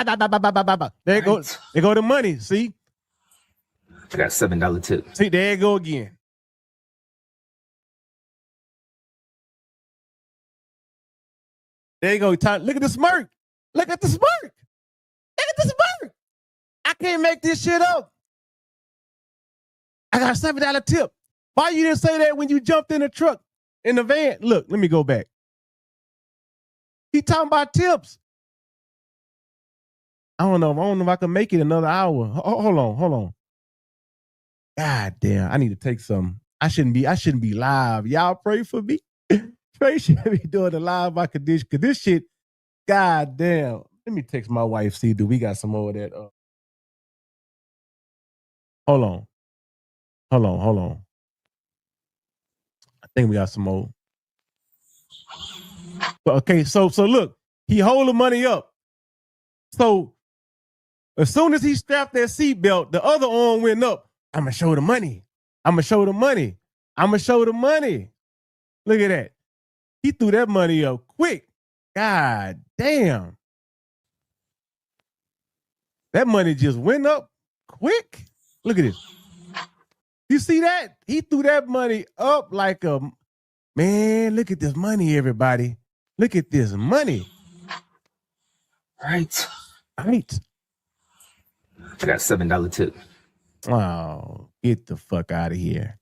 you go. There go the money. See? I got a $7 tip. See, there you go again. There you go. Look at the smirk. Look at the smirk. Look at the smirk. I can't make this shit up. I got a $7 tip. Why you didn't say that when you jumped in the truck, in the van? Look, let me go back. He talking about tips. I don't know if I can make it another hour. Hold on. God damn, I need to take some. I shouldn't be live. Y'all pray for me. Trey should be doing the live by condition. Cause this shit, god damn. Let me text my wife, see, do we got some more of that? Hold on. I think we got some more. Okay, so look, he hold the money up. So as soon as he strapped that seatbelt, the other arm went up. I'ma show the money. Look at that. He threw that money up quick. God damn. That money just went up quick. Look at this. You see that? He threw that money up like a Man, look at this money, everybody. Look at this money. Right. Right. I got $7 tip. Oh, get the fuck out of here.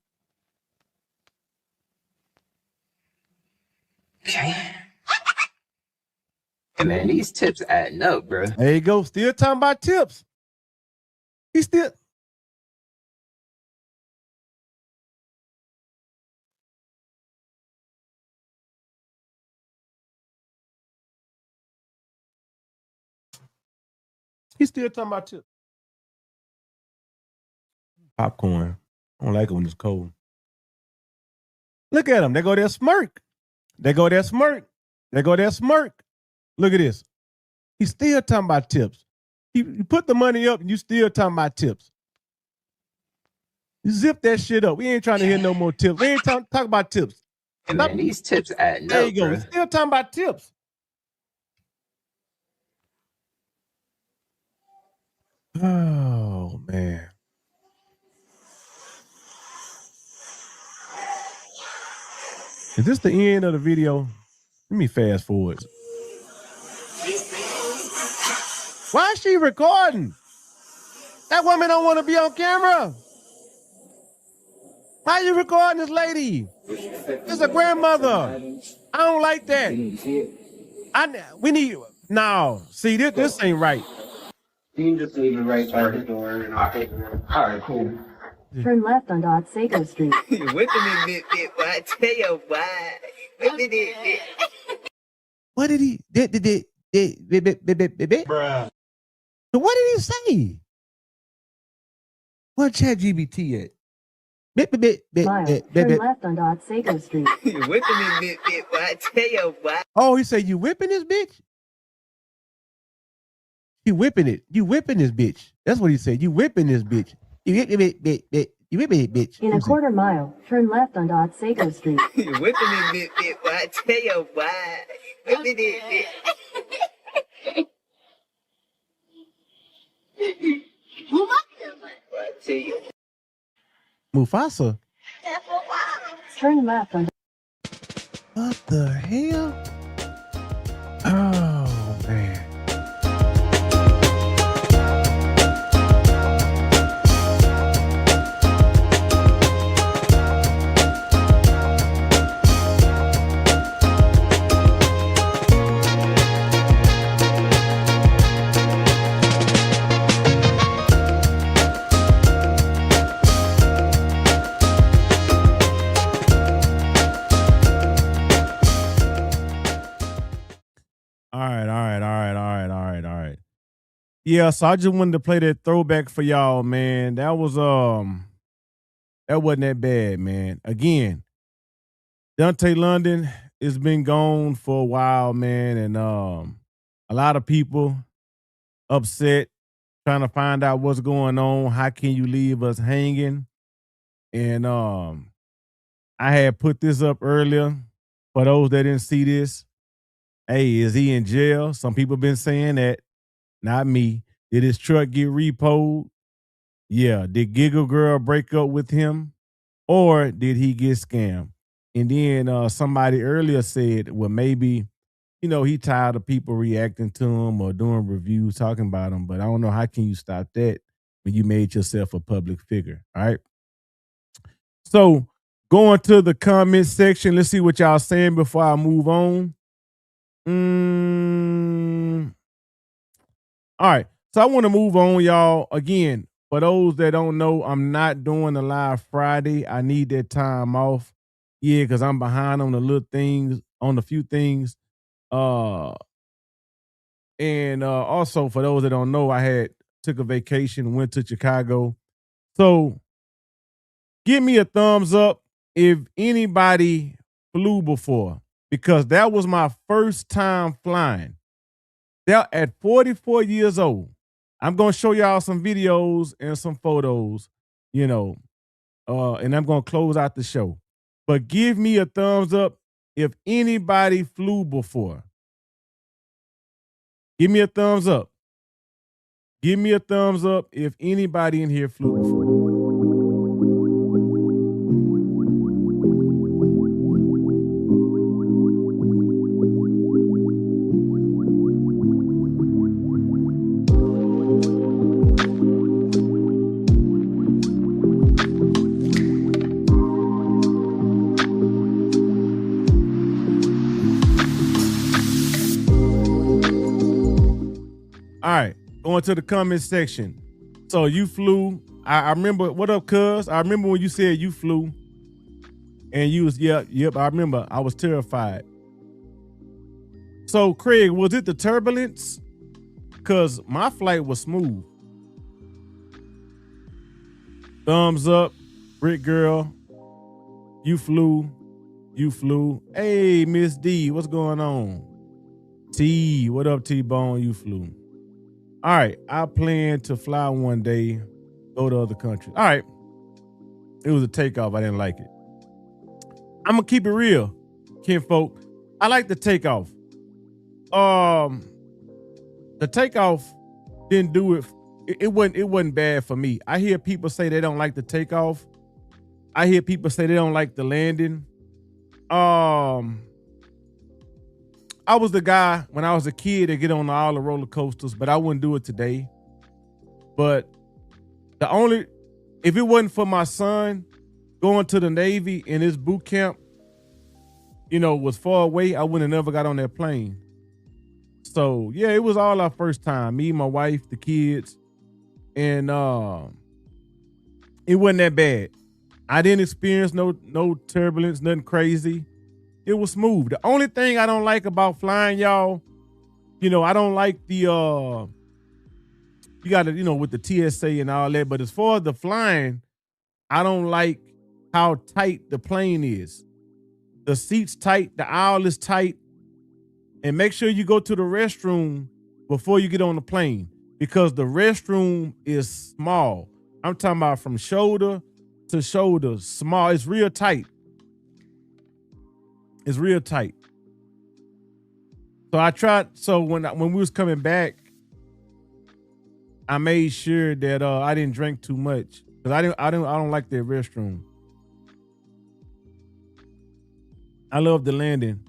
Okay. Hey man, these tips adding up, bro. There you go. Still talking about tips. He still. He's still talking about tips. Popcorn. I don't like it when it's cold. Look at him. They go there smirk. They go there smirk. They go there smirk. Look at this. He's still talking about tips. You put the money up and you still talking about tips. You zip that shit up. We ain't trying to hear no more tips. We ain't talk about tips. Hey man, these tips adding there up, you go. bro. Still talking about tips. Oh, man. Is this the end of the video? Let me fast forward. Why is she recording? That woman don't want to be on camera. Why are you recording this lady? It's a grandmother. I don't like that. We need no. See, this ain't right. You can just leave it right by the door and I'll take it. All right, cool. Turn left on Seiko Street. You whipping it, bit, boy. I tell you why. Whipping it. What did he? Bruh. What did he say? What ChatGPT at? Miles, turn left on Seiko Street. You whipping it, bit, boy. I tell you why. Oh, he said, you whipping this bitch? You whipping it. You whipping this bitch. That's what he said. You whipping this bitch. You whipping it, You whipping it, bitch. In a quarter mile, turn left on Seiko Street. You whipping it, bit, boy. I tell you why. Whipping it, I tell you. Mufasa. Turn left on. What the hell? Oh, man. All right. Yeah, so I just wanted to play that throwback for y'all, man. That wasn't that bad, man. Again, Dontay London has been gone for a while, man, and a lot of people upset, trying to find out what's going on. How can you leave us hanging? And I had put this up earlier for those that didn't see this. Hey, is he in jail? Some people been saying that. Not me. Did his truck get repoed? Yeah. Did Giggle Girl break up with him? Or did he get scammed? And then somebody earlier said, well, maybe, he tired of people reacting to him or doing reviews talking about him. But I don't know, how can you stop that when you made yourself a public figure? All right. So going to the comment section, let's see what y'all saying before I move on. All right. So I want to move on, y'all. Again, for those that don't know, I'm not doing a live Friday. I need that time off. Yeah, because I'm behind on the little things, on a few things. And also for those that don't know, I took a vacation, went to Chicago. So give me a thumbs up if anybody flew before, because that was my first time flying. At 44 years old. I'm going to show y'all some videos and some photos, and I'm going to close out the show. But give me a thumbs up if anybody flew before. Give me a thumbs up. Give me a thumbs up if anybody in here flew before. All right, going to the comment section. So you flew. I remember. What up, cuz? I remember when you said you flew, and you was yep. I remember. I was terrified. So Craig, was it the turbulence? Cause my flight was smooth. Thumbs up, Brick Girl. You flew. Hey, Miss D, what's going on? T, what up, T-Bone? You flew. All right, I plan to fly one day, go to other countries. All right, it was a takeoff. I didn't like it. I'm gonna keep it real, kinfolk. I like the takeoff. The takeoff didn't do it. It wasn't bad for me. I hear people say they don't like the takeoff. I hear people say they don't like the landing. I was the guy when I was a kid to get on all the roller coasters, but I wouldn't do it today. But if it wasn't for my son going to the Navy and his boot camp, was far away, I wouldn't have never got on that plane. So yeah, it was all our first time. Me, my wife, the kids, and it wasn't that bad. I didn't experience no turbulence, nothing crazy. It was smooth. The only thing I don't like about flying, y'all, I don't like the you gotta, with the TSA and all that. But as far as the flying, I don't like how tight the plane is. The seat's tight, the aisle is tight. And make sure you go to the restroom before you get on the plane, because the restroom is small. I'm talking about from shoulder to shoulder, small. It's real tight. It's real tight. So I tried. So when we was coming back, I made sure that I didn't drink too much, because I don't like their restroom. I love the landing.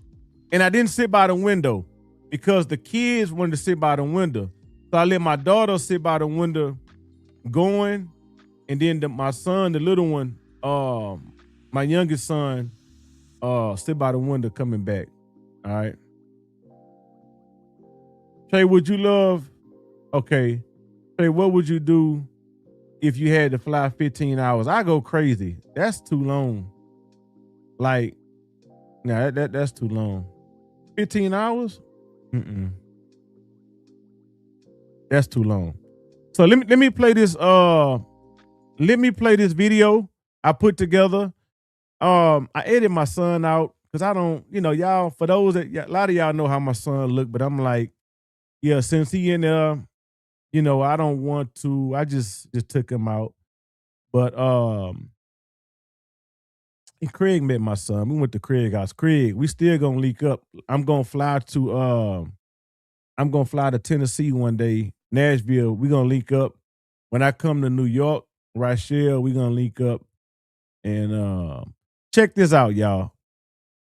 And I didn't sit by the window because the kids wanted to sit by the window. So I let my daughter sit by the window going, and then my son, the little one, my youngest son, sit by the window coming back. All right. Trey, what would you do if you had to fly 15 hours? I go crazy. That's too long. Like, nah, that's too long. 15 hours? That's too long. So let me play this. Let me play this video I put together. I edited my son out because I don't, y'all, for those that, a lot of y'all know how my son look, but I'm like, yeah, since he in there, I don't want to. I just took him out. But and Craig met my son. We went to Craig's house. Craig, we still gonna link up. I'm gonna fly to Tennessee one day, Nashville. We're gonna link up. When I come to New York, Rachelle, we're gonna link up. And check this out, y'all.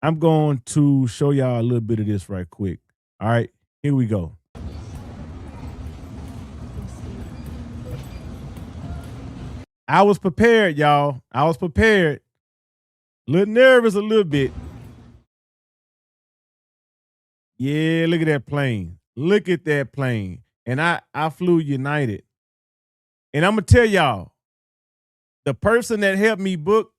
I'm going to show y'all a little bit of this right quick. All right, here we go. I was prepared, y'all. I was prepared. A little nervous, a little bit. Yeah, look at that plane. Look at that plane. And I flew United. And I'm going to tell y'all, the person that helped me book,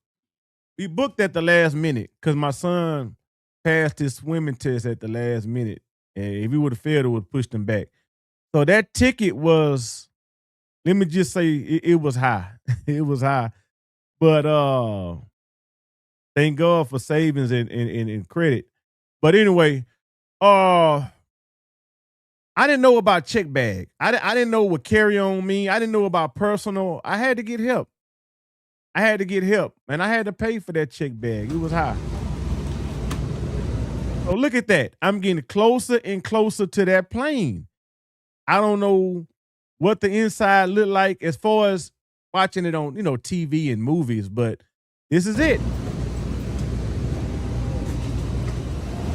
we booked at the last minute because my son passed his swimming test at the last minute. And if he would have failed, it would have pushed him back. So that ticket was, let me just say, it was high. It was high. But thank God for savings and credit. But anyway, I didn't know about check bag. I didn't know what carry on mean. I didn't know about personal. I had to get help. And I had to pay for that check bag. It was high. So look at that. I'm getting closer and closer to that plane. I don't know what the inside looked like as far as watching it on, TV and movies, but this is it.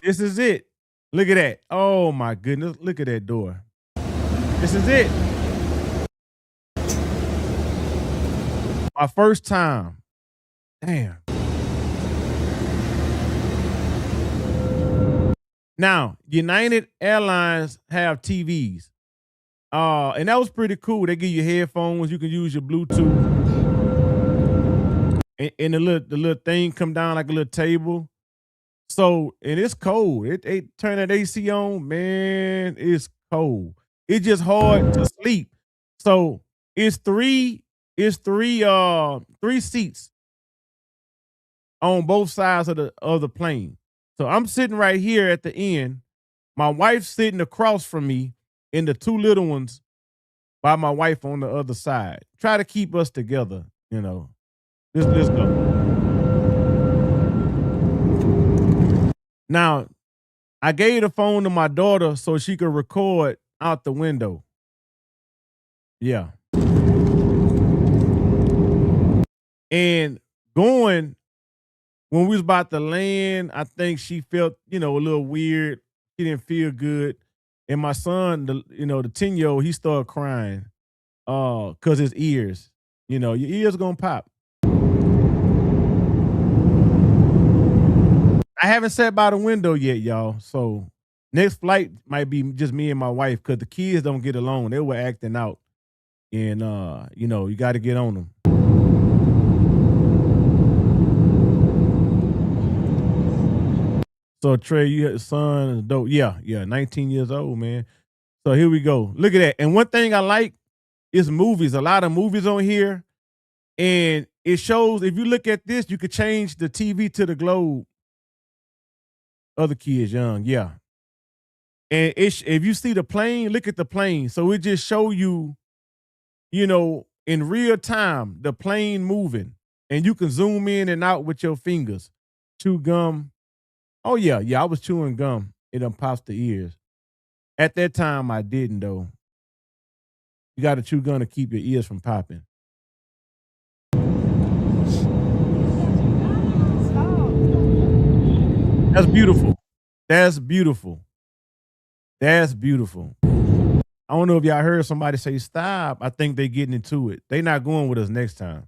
This is it. Look at that. Oh my goodness. Look at that door. This is it. My first time. Damn. Now, United Airlines have TVs. And that was pretty cool. They give you headphones. You can use your Bluetooth. And the little thing come down like a little table. So, and it's cold. It turn that AC on, man, it's cold. It's just hard to sleep. So it's three seats on both sides of the plane. So I'm sitting right here at the end. My wife's sitting across from me, and the two little ones by my wife on the other side. Try to keep us together, you know. Let's go. Now, I gave the phone to my daughter so she could record out the window. Yeah. And when we was about to land, I think she felt, a little weird. She didn't feel good. And my son, the 10-year-old, he started crying because his ears, your ears gonna pop. I haven't sat by the window yet, y'all. So next flight might be just me and my wife because the kids don't get along. They were acting out. And, you got to get on them. So Trey, you had a son, dope. Yeah, 19 years old, man. So here we go. Look at that. And one thing I like is movies. A lot of movies on here. And it shows, if you look at this, you could change the TV to the globe. Other kids young, yeah. And if you see the plane, look at the plane. So it just show you, in real time, the plane moving. And you can zoom in and out with your fingers. Chew gum. Oh, yeah, I was chewing gum. It done pops the ears. At that time, I didn't, though. You got to chew gum to keep your ears from popping. That's beautiful. That's beautiful. That's beautiful. I don't know if y'all heard somebody say stop. I think they getting into it. They not going with us next time.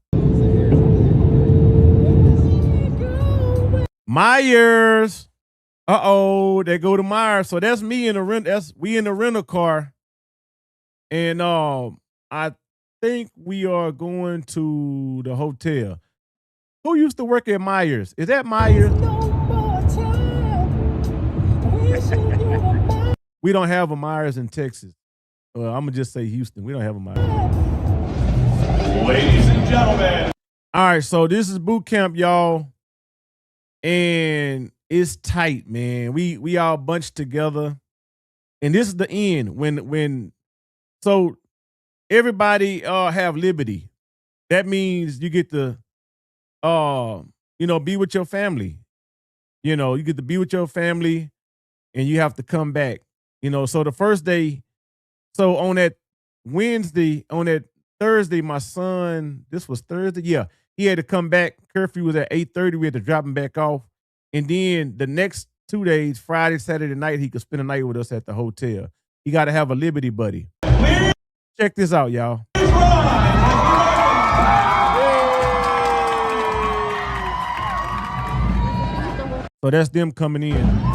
Myers. Uh-oh, they go to Myers. So that's me in the we in the rental car. And I think we are going to the hotel. Who used to work at Myers? Is that Myers? We don't have a Myers in Texas. Well, I'm going to just say Houston. We don't have a Myers. Ladies and gentlemen. All right, so this is boot camp, y'all. And it's tight, man. We all bunched together. And this is the end. So everybody have liberty. That means you get to be with your family. You get to be with your family and you have to come back. So the first day, so on that Thursday, my son, this was Thursday, yeah, he had to come back. Curfew was at 8:30. We had to drop him back off. And then the next 2 days, Friday, Saturday night, he could spend the night with us at the hotel. He got to have a Liberty buddy. Check this out, y'all. So that's them coming in.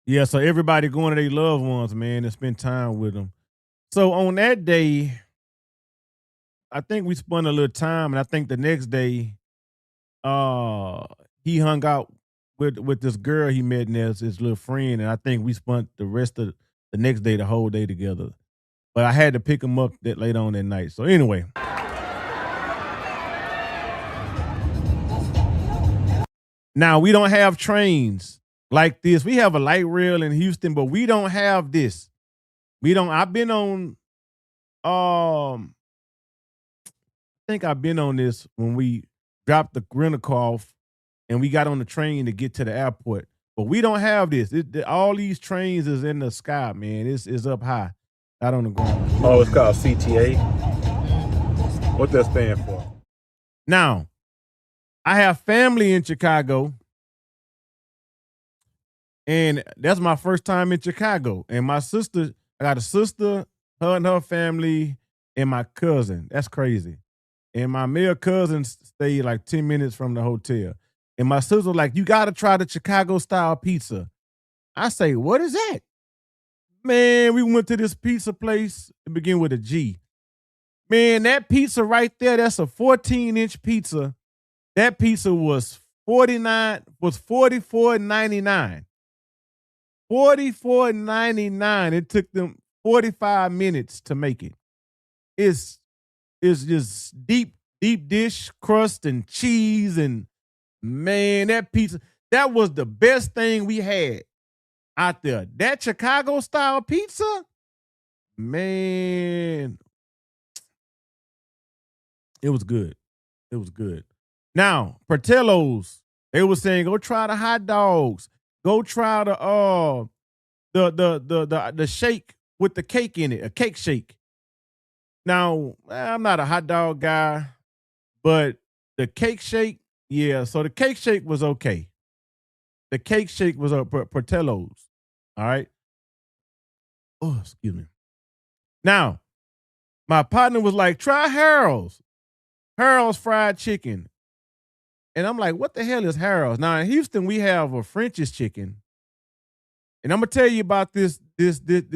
Yeah, so everybody going to their loved ones, man, and spend time with them. So on that day, I think we spent a little time, and I think the next day, he hung out with this girl he met and as his little friend, and I think we spent the rest of the next day, the whole day together. But I had to pick him up that late on that night. So anyway. Now, we don't have trains like this. We have a light rail in Houston, but we don't have this. I've been on, I think I've been on this when we dropped the rental car off and we got on the train to get to the airport. But we don't have this. All these trains is in the sky, man. It's up high, not on the ground. Oh, it's called CTA? What that stand for? Now, I have family in Chicago. And that's my first time in Chicago. And my sister, I got a sister, her and her family, and my cousin. That's crazy. And my male cousin stayed like 10 minutes from the hotel. And my sister was like, you got to try the Chicago style pizza. I say, what is that? Man, we went to this pizza place. It begin with a G. Man, that pizza right there, that's a 14-inch pizza. That pizza was $44.99. $44.99. It took them 45 minutes to make it. It's just deep dish crust and cheese, and man, that pizza, that was the best thing we had out there. That Chicago style pizza, man, it was good. It was good. Now, Portillo's, they were saying, go try the hot dogs. Go try the shake with the cake in it, a cake shake. Now, I'm not a hot dog guy, but the cake shake, yeah. So the cake shake was okay. The cake shake was Portillo's. All right. Oh, excuse me. Now, my partner was like, try Harold's fried chicken. And I'm like, what the hell is Harold's? Now in Houston, we have a French's chicken. And I'm gonna tell you about this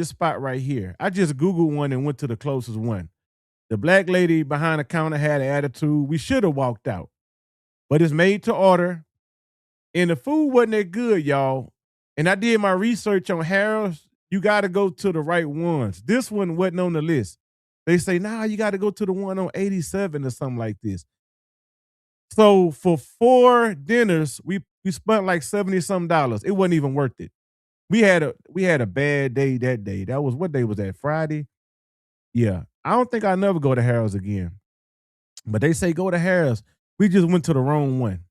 spot right here. I just Googled one and went to the closest one. The black lady behind the counter had an attitude. We should have walked out. But it's made to order. And the food wasn't that good, y'all. And I did my research on Harold's. You gotta go to the right ones. This one wasn't on the list. They say, nah, you gotta go to the one on 87 or something like this. So for 4 dinners, we spent like $70-something. It wasn't even worth it. We had a bad day that day. That was, what day was that? Friday? Yeah. I don't think I'll never go to Harold's again. But they say go to Harold's. We just went to the wrong one.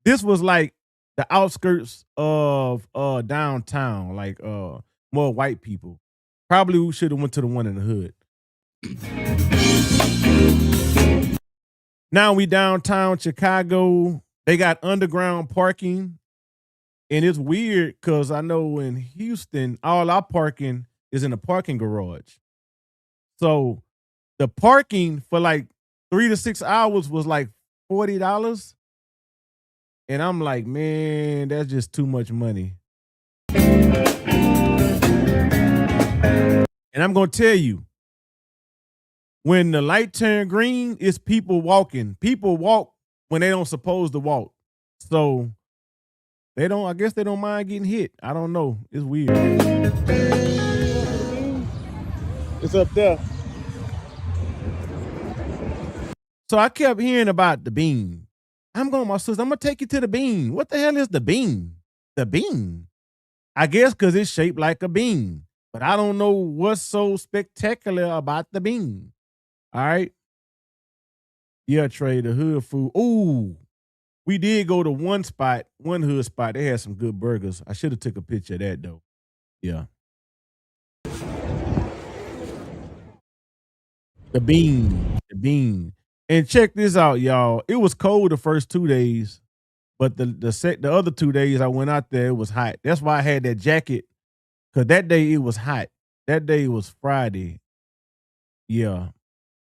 This was like the outskirts of downtown, like more white people. Probably we should have went to the one in the hood. Now we downtown Chicago. They got underground parking. And it's weird because I know in Houston, all our parking is in a parking garage. So the parking for like 3 to 6 hours was like $40. And I'm like, man, that's just too much money. And I'm going to tell you, when the light turned green, it's people walking. People walk when they don't supposed to walk. So I guess they don't mind getting hit. I don't know. It's weird. It's up there. So I kept hearing about the bean. I'm going, my sister, I'm going to take you to the bean. What the hell is the bean? The bean. I guess because it's shaped like a bean. But I don't know what's so spectacular about the bean. All right. Yeah, Trey, the hood food. Ooh. We did go to one hood spot. They had some good burgers. I should have took a picture of that, though. Yeah. The bean. And check this out, y'all. It was cold the first 2 days, but the other 2 days I went out there, it was hot. That's why I had that jacket, because that day it was hot. That day was Friday. Yeah.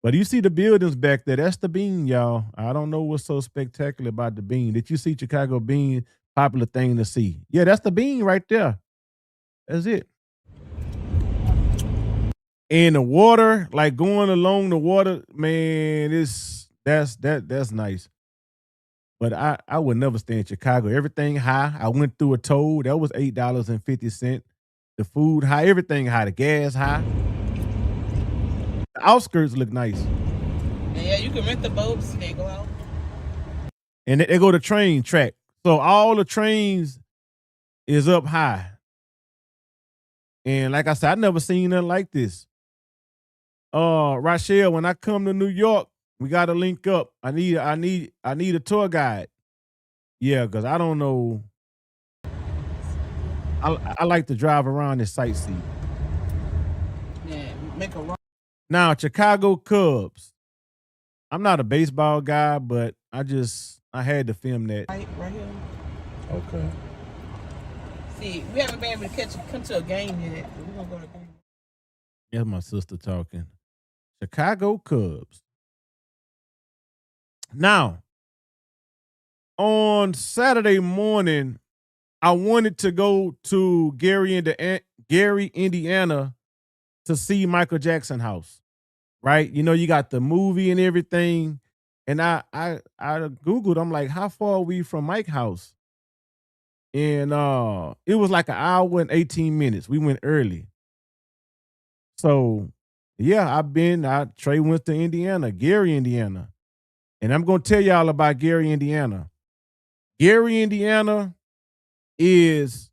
But you see the buildings back there. That's the bean, y'all. I don't know what's so spectacular about the bean. Did you see Chicago bean? Popular thing to see. Yeah, that's the bean right there. That's it. And the water, like going along the water, man, that's nice. But I would never stay in Chicago. Everything high. I went through a toll. That was $8.50. The food high, everything high. The gas high. The outskirts look nice. Yeah, you can rent the boats and they go out. And they go to train track. So all the trains is up high. And like I said, I never seen nothing like this. Rachel, when I come to New York, we gotta link up. I need a tour guide. Yeah, because I don't know. I like to drive around and sightsee. Yeah, make a run. Now, Chicago Cubs. I'm not a baseball guy, but I had to film that. Right here. Okay. See, we haven't been able to come to a game yet. We're gonna go to a game. That's my sister talking. Chicago Cubs. Now, on Saturday morning, I wanted to go to Gary, Indiana, to see Michael Jackson house. Right? You know, you got the movie and everything. And I Googled, I'm like, how far are we from Mike's house? And it was like an hour and 18 minutes. We went early. So yeah, Trey went to Indiana, Gary, Indiana. And I'm gonna tell y'all about Gary, Indiana. Gary, Indiana is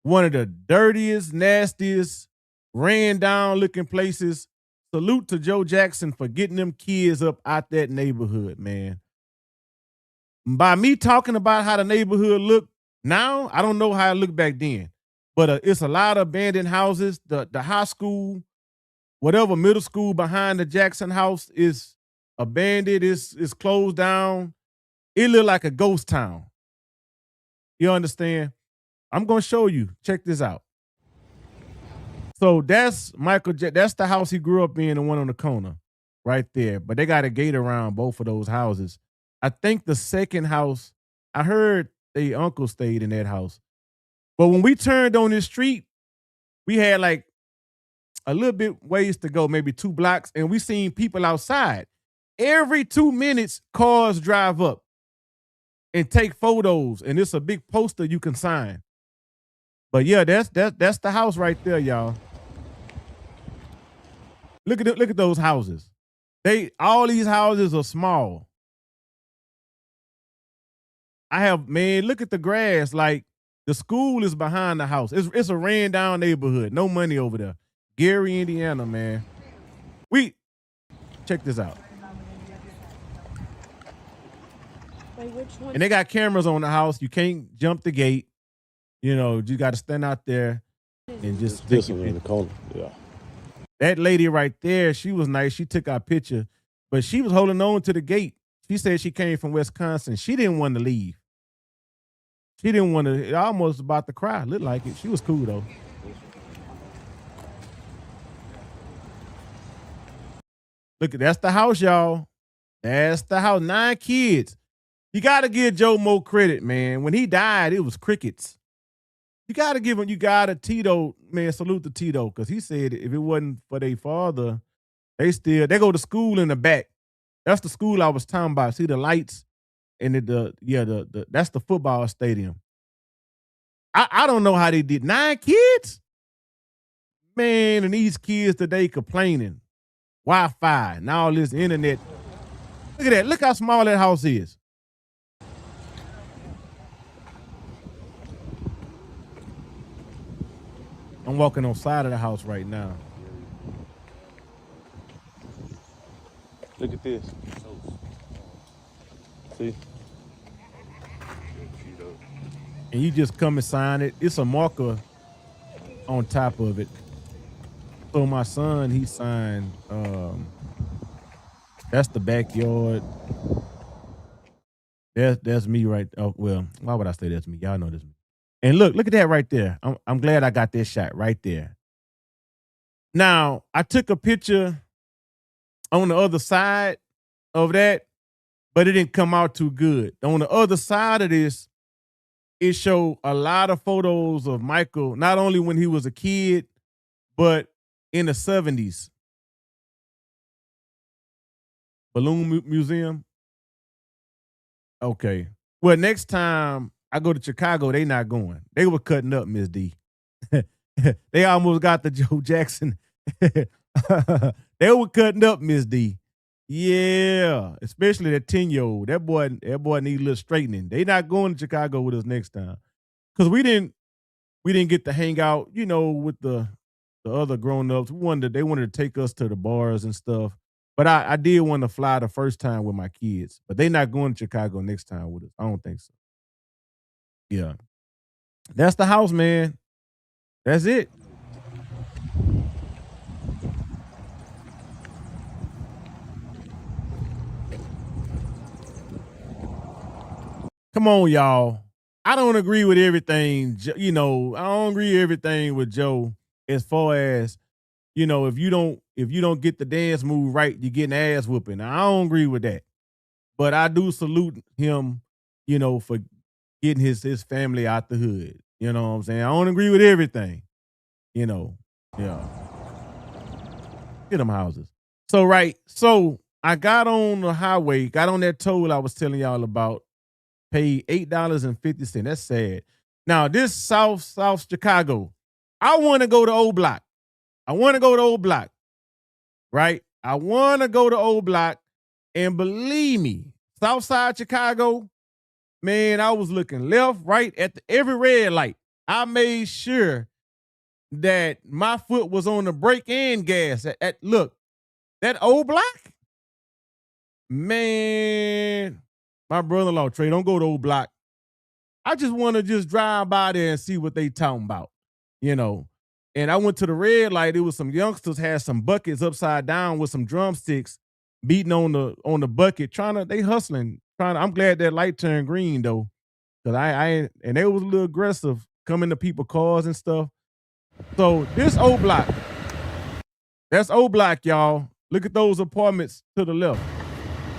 one of the dirtiest, nastiest, ran down looking places. Salute to Joe Jackson for getting them kids up out that neighborhood, man. By me talking about how the neighborhood looked now, I don't know how it looked back then. But it's a lot of abandoned houses. The high school, whatever middle school behind the Jackson house is abandoned. It's closed down. It looked like a ghost town. You understand? I'm going to show you. Check this out. So that's that's the house he grew up in, the one on the corner right there. But they got a gate around both of those houses. I think the second house, I heard their uncle stayed in that house. But when we turned on this street, we had like a little bit ways to go, maybe 2 blocks, and we seen people outside. Every 2 minutes, cars drive up and take photos, and it's a big poster you can sign. But yeah, that's the house right there, y'all. Look at those houses. All these houses are small. Look at the grass. Like, the school is behind the house. It's a ran down neighborhood. No money over there. Gary, Indiana, man. Check this out. Wait, which one? And they got cameras on the house. You can't jump the gate. You know, you got to stand out there and just This one in the corner. Yeah. That lady right there, she was nice. She took our picture, but she was holding on to the gate. She said she came from Wisconsin. She didn't want to leave. She didn't want to. I almost about to cry. Looked like it. She was cool though. Look, that's the house, y'all. That's the house. 9 kids. You got to give Joe more credit, man. When he died, it was crickets. You got to give him, Tito, man, salute to Tito, because he said if it wasn't for their father, they go to school in the back. That's the school I was talking about. See the lights and that's the football stadium. I don't know how they did 9 kids. Man, and these kids today complaining. Wi-Fi and all this internet. Look at that. Look how small that house is. I'm walking on side of the house right now. Look at this. See? And you just come and sign it. It's a marker on top of it. So my son, he signed, that's the backyard. That's me right. Oh, well, why would I say that's me? Y'all know that's me. And look at that right there. I'm glad I got this shot right there. Now, I took a picture on the other side of that, but it didn't come out too good. On the other side of this, it showed a lot of photos of Michael, not only when he was a kid, but in the 70s. Balloon Museum. Okay. Well, next time I go to Chicago, they not going. They were cutting up, Miss D. They almost got the Joe Jackson. They were cutting up, Miss D. Yeah, especially that 10-year-old. That boy needs a little straightening. They not going to Chicago with us next time. Because we didn't get to hang out, with the other grown-ups. They wanted to take us to the bars and stuff. But I did want to fly the first time with my kids. But they not going to Chicago next time with us. I don't think so. Yeah. That's the house, man. That's it. Come on, y'all. I don't agree with everything. You know, I don't agree with everything with Joe as far as, you know, if you don't get the dance move right, you're getting ass whooping. I don't agree with that. But I do salute him, you know, for getting his family out the hood. You know what I'm saying? I don't agree with everything. You know. Yeah. Get them houses. So I got on the highway, got on that toll I was telling y'all about, paid $8.50. That's sad. Now, this South Chicago, I want to go to Old Block. Right? I want to go to Old Block. And believe me, Southside Chicago, man, I was looking left, right, at every red light. I made sure that my foot was on the brake and gas. Look, that Old Block, man, my brother-in-law, Trey, don't go to Old Block. I just want to just drive by there and see what they talking about, you know. And I went to the red light. It was some youngsters had some buckets upside down with some drumsticks beating on the bucket, they hustling. I'm glad that light turned green though. Cause and they was a little aggressive coming to people's cars and stuff. So this Old Block, that's Old Block, y'all. Look at those apartments to the left.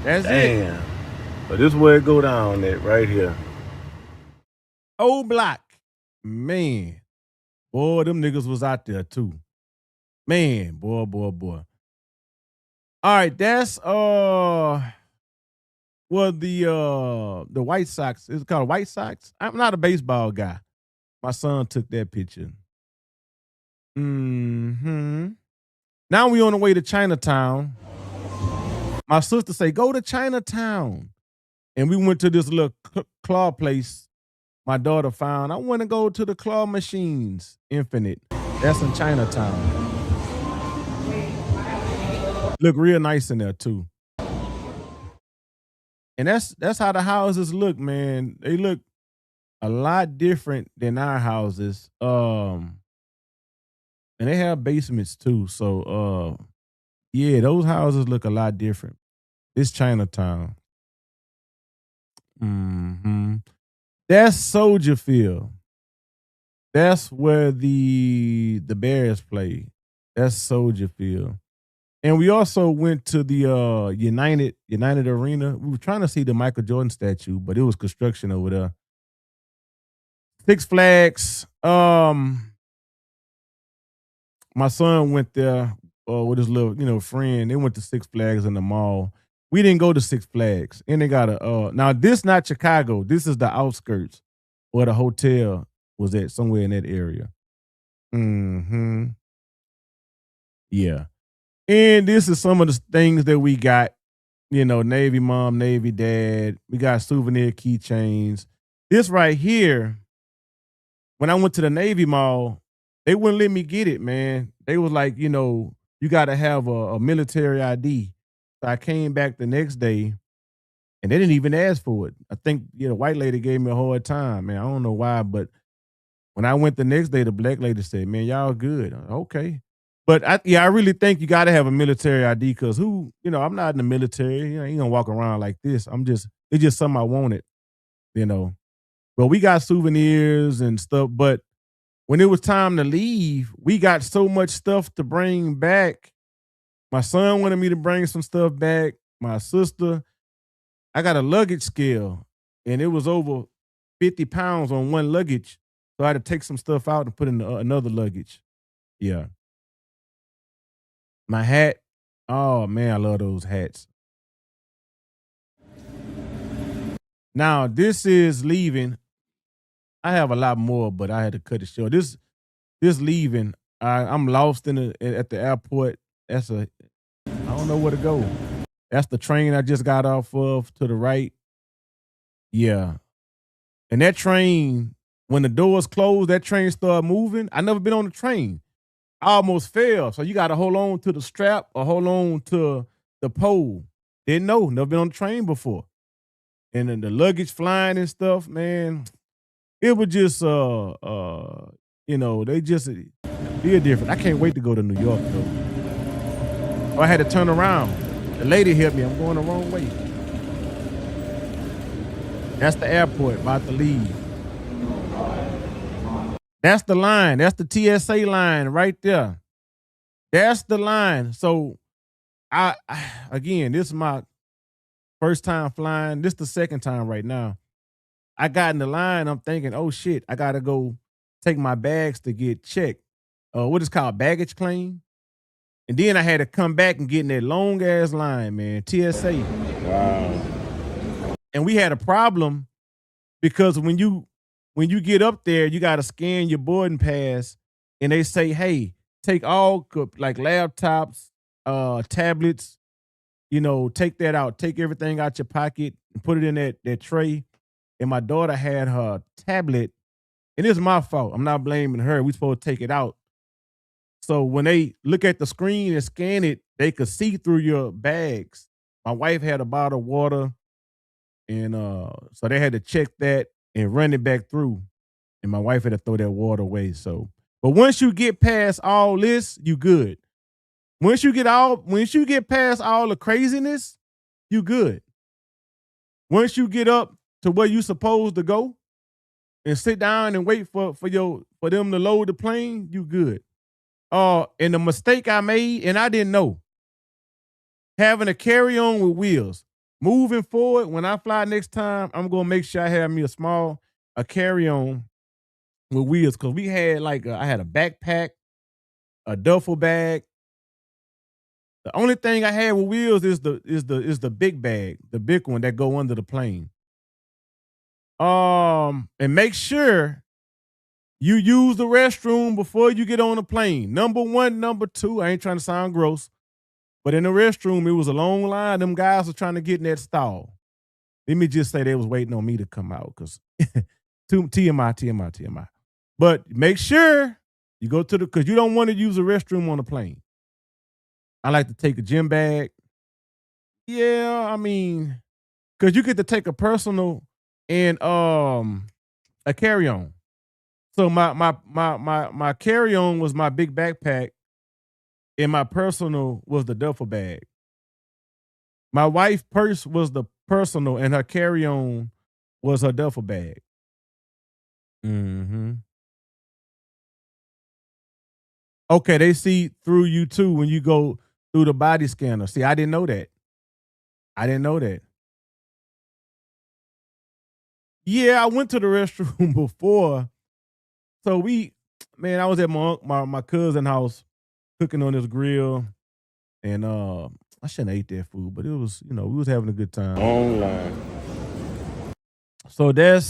That's it. Damn. So this is where it go down at right here. Old Block. Man. Boy, them niggas was out there too. Man, boy. All right, that's well the White Sox. It's called White Sox. I'm not a baseball guy. My son took that picture. Now we on the way to Chinatown. My sister say, go to Chinatown. And we went to this little claw place my daughter found. I want to go to the claw machines, Infinite. That's in Chinatown. Look real nice in there too. And that's how the houses look, man. They look a lot different than our houses. And they have basements too. So yeah, those houses look a lot different. It's Chinatown. That's Soldier Field. That's where the Bears play. That's Soldier Field. And we also went to the United Arena. We were trying to see the Michael Jordan statue, but it was construction over there. Six Flags. My son went there with his little, friend. They went to Six Flags in the mall. We didn't go to Six Flags. And they got now this not Chicago. This is the outskirts where the hotel was at, somewhere in that area. Yeah. And this is some of the things that we got, Navy mom, Navy dad. We got souvenir keychains. This right here, when I went to the Navy mall, they wouldn't let me get it, man. They was like, you got to have a military ID. So I came back the next day, and they didn't even ask for it. I think, the white lady gave me a hard time, man. I don't know why, but when I went the next day, the black lady said, man, y'all good. Okay. But I really think you got to have a military ID because I'm not in the military. You ain't gonna walk around like this. It's just something I wanted, But we got souvenirs and stuff. But when it was time to leave, we got so much stuff to bring back. My son wanted me to bring some stuff back. My sister, I got a luggage scale, and it was over 50 pounds on one luggage. So I had to take some stuff out and put in another luggage. Yeah. My hat. Oh, man, I love those hats. Now, this is leaving. I have a lot more, but I had to cut it short. This leaving. I'm lost at the airport. I don't know where to go. That's the train I just got off of to the right. Yeah. And that train, when the doors closed, that train started moving. I never been on a train. I almost fell. So you got to hold on to the strap or hold on to the pole. Didn't know. Never been on the train before. And then the luggage flying and stuff, man. It was just, they just feel different. I can't wait to go to New York, though. I had to turn around. The lady helped me. I'm going the wrong way. That's the airport, about to leave. That's the line. That's the TSA line right there. That's the line. So again, this is my first time flying. This is the second time right now. I got in the line. I'm thinking, oh shit, I gotta go take my bags to get checked. What is called baggage claim. And then I had to come back and get in that long ass line, man. TSA. Wow. And we had a problem because when you get up there, you got to scan your boarding pass, and they say, "Hey, take all like laptops, tablets, take that out, take everything out your pocket and put it in that tray." And my daughter had her tablet, and it's my fault. I'm not blaming her. We supposed to take it out. So when they look at the screen and scan it, they could see through your bags. My wife had a bottle of water, and so they had to check that and run it back through. And my wife had to throw that water away. So, but once you get past all this, you good. Once you get past all the craziness, you good. Once you get up to where you supposed to go and sit down and wait for them to load the plane, you good. And the mistake I made, and I didn't know, having a carry-on with wheels. Moving forward, when I fly next time, I'm gonna make sure I have me a carry-on with wheels, because we had I had a backpack, a duffel bag. The only thing I had with wheels is the big bag, the big one that go under the plane. And make sure you use the restroom before you get on the plane. Number one, number two, I ain't trying to sound gross, but in the restroom, it was a long line. Them guys were trying to get in that stall. Let me just say they was waiting on me to come out, because TMI. But make sure you go because you don't want to use a restroom on the plane. I like to take a gym bag. Yeah, I mean, because you get to take a personal and a carry-on. So my carry-on was my big backpack, and my personal was the duffel bag. My wife's purse was the personal, and her carry-on was her duffel bag. Mm-hmm. Okay, they see through you too when you go through the body scanner. See, I didn't know that. Yeah, I went to the restroom before. So I was at my cousin's house cooking on his grill, and I shouldn't have ate that food, but it was, we was having a good time. Online. So let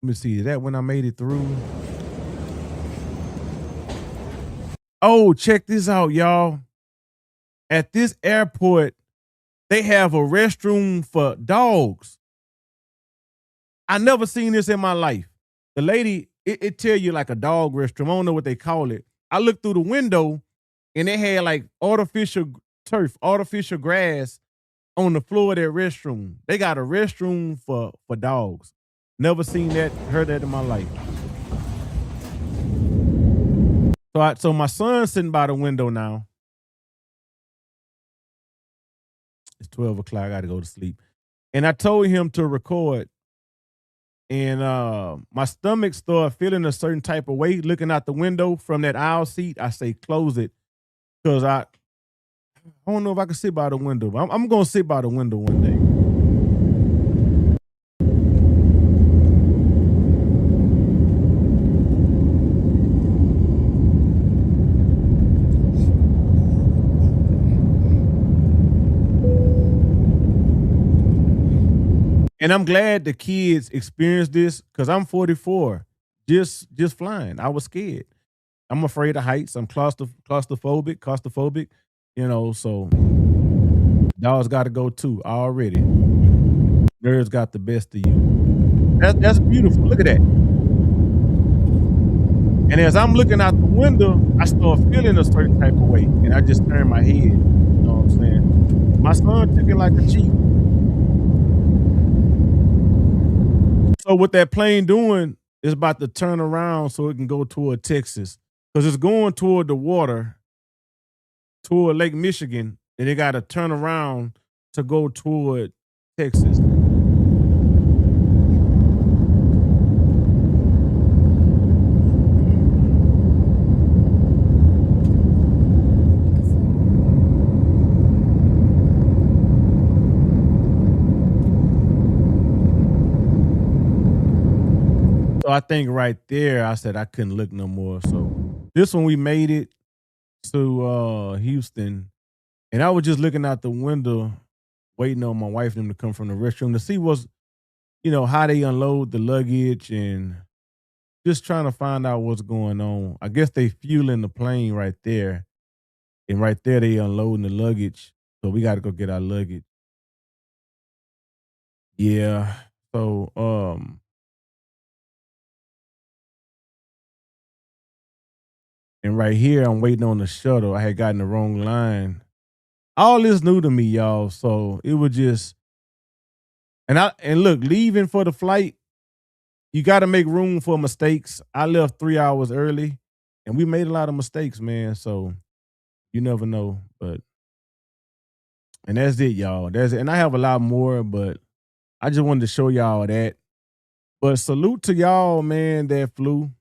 me see, is that when I made it through? Oh, check this out, y'all. At this airport, they have a restroom for dogs. I never seen this in my life. The lady, it tell you like a dog restroom. I don't know what they call it. I looked through the window, and they had like artificial turf, artificial grass on the floor of their restroom. They got a restroom for dogs. Never seen that, heard that in my life. So my son's sitting by the window now. It's 12 o'clock. I got to go to sleep. And I told him to record. And my stomach started feeling a certain type of way looking out the window from that aisle seat. I say, close it. Because I don't know if I can sit by the window. But I'm going to sit by the window one day. And I'm glad the kids experienced this, because I'm 44, just flying. I was scared. I'm afraid of heights. I'm claustrophobic, so dogs got to go too already. Nerds got the best of you. That's beautiful. Look at that. And as I'm looking out the window, I start feeling a certain type of way, and I just turn my head. You know what I'm saying? My son took it like a Jeep. So what that plane doing is about to turn around so it can go toward Texas, because it's going toward the water, toward Lake Michigan, and they got to turn around to go toward Texas. So I think right there, I said I couldn't look no more. So this one we made it to Houston, and I was just looking out the window, waiting on my wife and them to come from the restroom to see how they unload the luggage and just trying to find out what's going on. I guess they fueling the plane right there, and right there they unloading the luggage. So we got to go get our luggage. Yeah. So and right here I'm waiting on the shuttle. I had gotten the wrong line. All this new to me, y'all. So it was just and look, leaving for the flight, you got to make room for mistakes. I left 3 hours early, and we made a lot of mistakes, man. So you never know, and that's it, y'all. That's it. And I have a lot more, but I just wanted to show y'all that. But salute to y'all, man, that flew,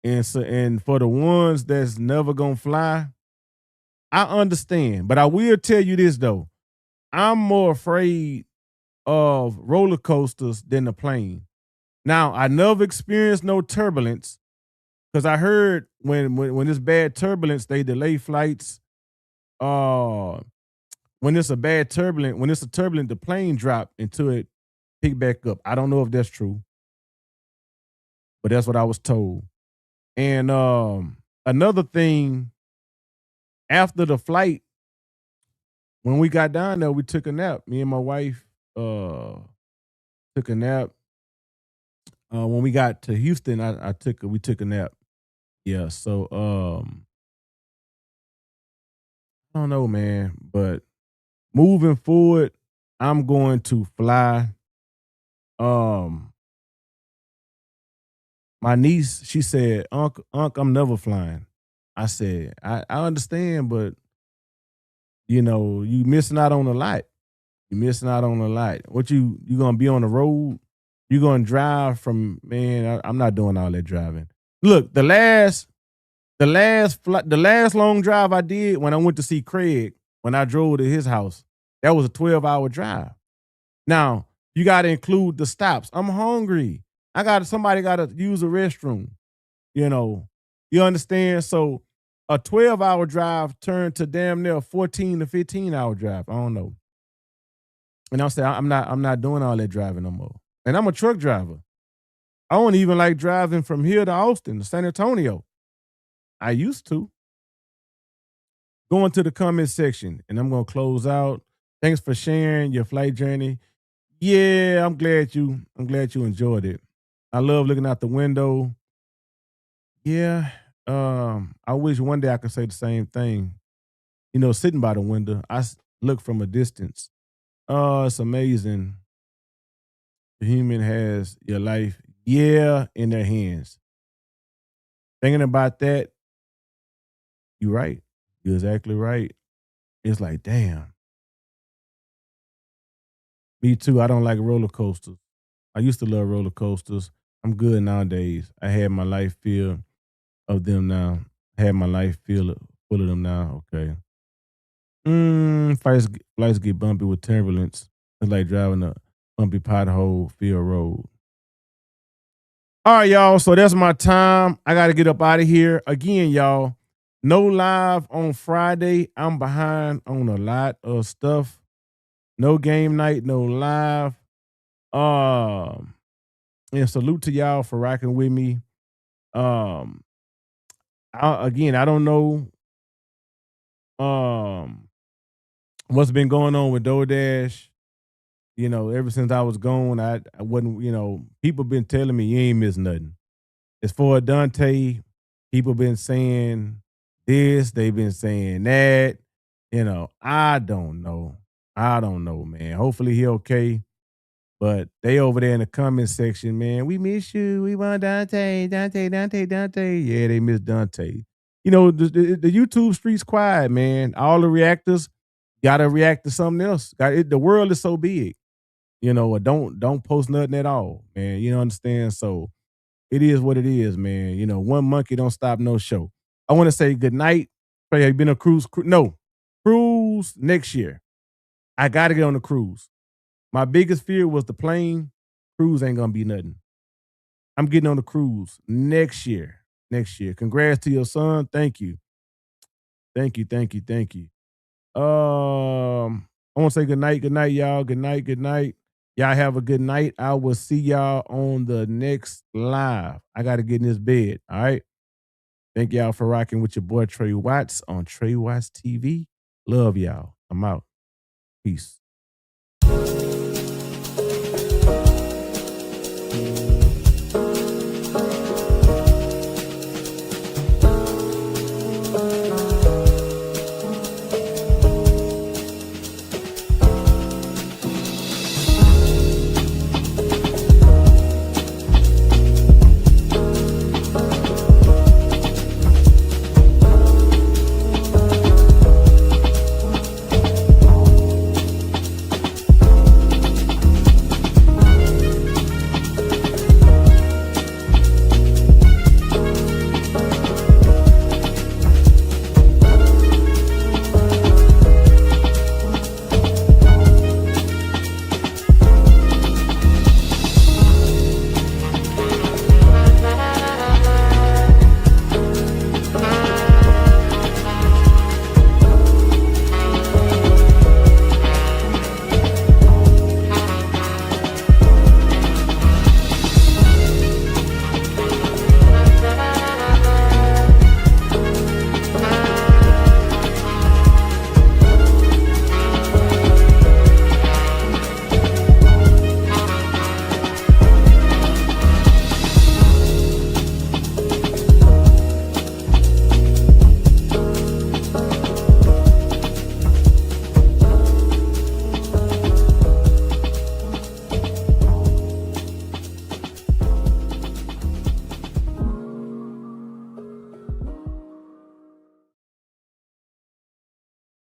and for the ones that's never gonna fly, I understand. But I will tell you this though, I'm more afraid of roller coasters than the plane. Now, I never experienced no turbulence because I heard when it's bad turbulence, they delay flights. When it's a turbulent, the plane drop until it pick back up. I don't know if that's true, but that's what I was told. And another thing, after the flight, when we got down there, we took a nap. Me and my wife took a nap. When we got to Houston, we took a nap. Yeah, so I don't know, man, but moving forward, I'm going to fly. My niece, she said, Unc, I'm never flying. I said, I understand, but you missing out on a lot. You missing out on a lot. What you gonna be on the road? You gonna drive from, man? I'm not doing all that driving. Look, the last long drive I did when I went to see Craig, when I drove to his house, that was a 12-hour drive. Now, you got to include the stops. I'm hungry. Somebody got to use the restroom. You understand? So a 12-hour drive turned to damn near a 14 to 15-hour drive. I don't know. And I said, I'm not doing all that driving no more. And I'm a truck driver. I don't even like driving from here to Austin, to San Antonio. I used to. Going to the comment section, and I'm going to close out. Thanks for sharing your flight journey. Yeah, I'm glad you enjoyed it. I love looking out the window. Yeah, I wish one day I could say the same thing. Sitting by the window, I look from a distance. Oh, it's amazing. The human has your life, in their hands. Thinking about that, you're right. You're exactly right. It's like, damn. Me too. I don't like roller coasters. I used to love roller coasters. I'm good nowadays. I had my life filled of them now. I had my life full of them now. Okay. Flights get bumpy with turbulence. It's like driving a bumpy pothole filled road. All right, y'all. So that's my time. I got to get up out of here. Again, y'all, no live on Friday. I'm behind on a lot of stuff. No game night, no live. And salute to y'all for rocking with me. I don't know what's been going on with DoorDash. Ever since I was gone, I wasn't, people been telling me you ain't missed nothing. As for Dontay, people been saying this, they've been saying that. I don't know. Man. Hopefully he okay. But they over there in the comment section, man, we miss you. We want Dontay. Yeah, they miss Dontay. The YouTube streets quiet, man. All the reactors got to react to something else. The world is so big, or don't post nothing at all, man. You understand? So it is what it is, man. One monkey don't stop no show. I want to say good night. Have you been on a cruise? No, cruise next year. I got to get on the cruise. My biggest fear was the plane. Cruise ain't gonna be nothing. I'm getting on the cruise next year. Congrats to your son. Thank you. I want to say good night, y'all. Good night. Y'all have a good night. I will see y'all on the next live. I got to get in this bed. All right. Thank y'all for rocking with your boy Trey Watts on Trey Watts TV. Love y'all. I'm out. Peace.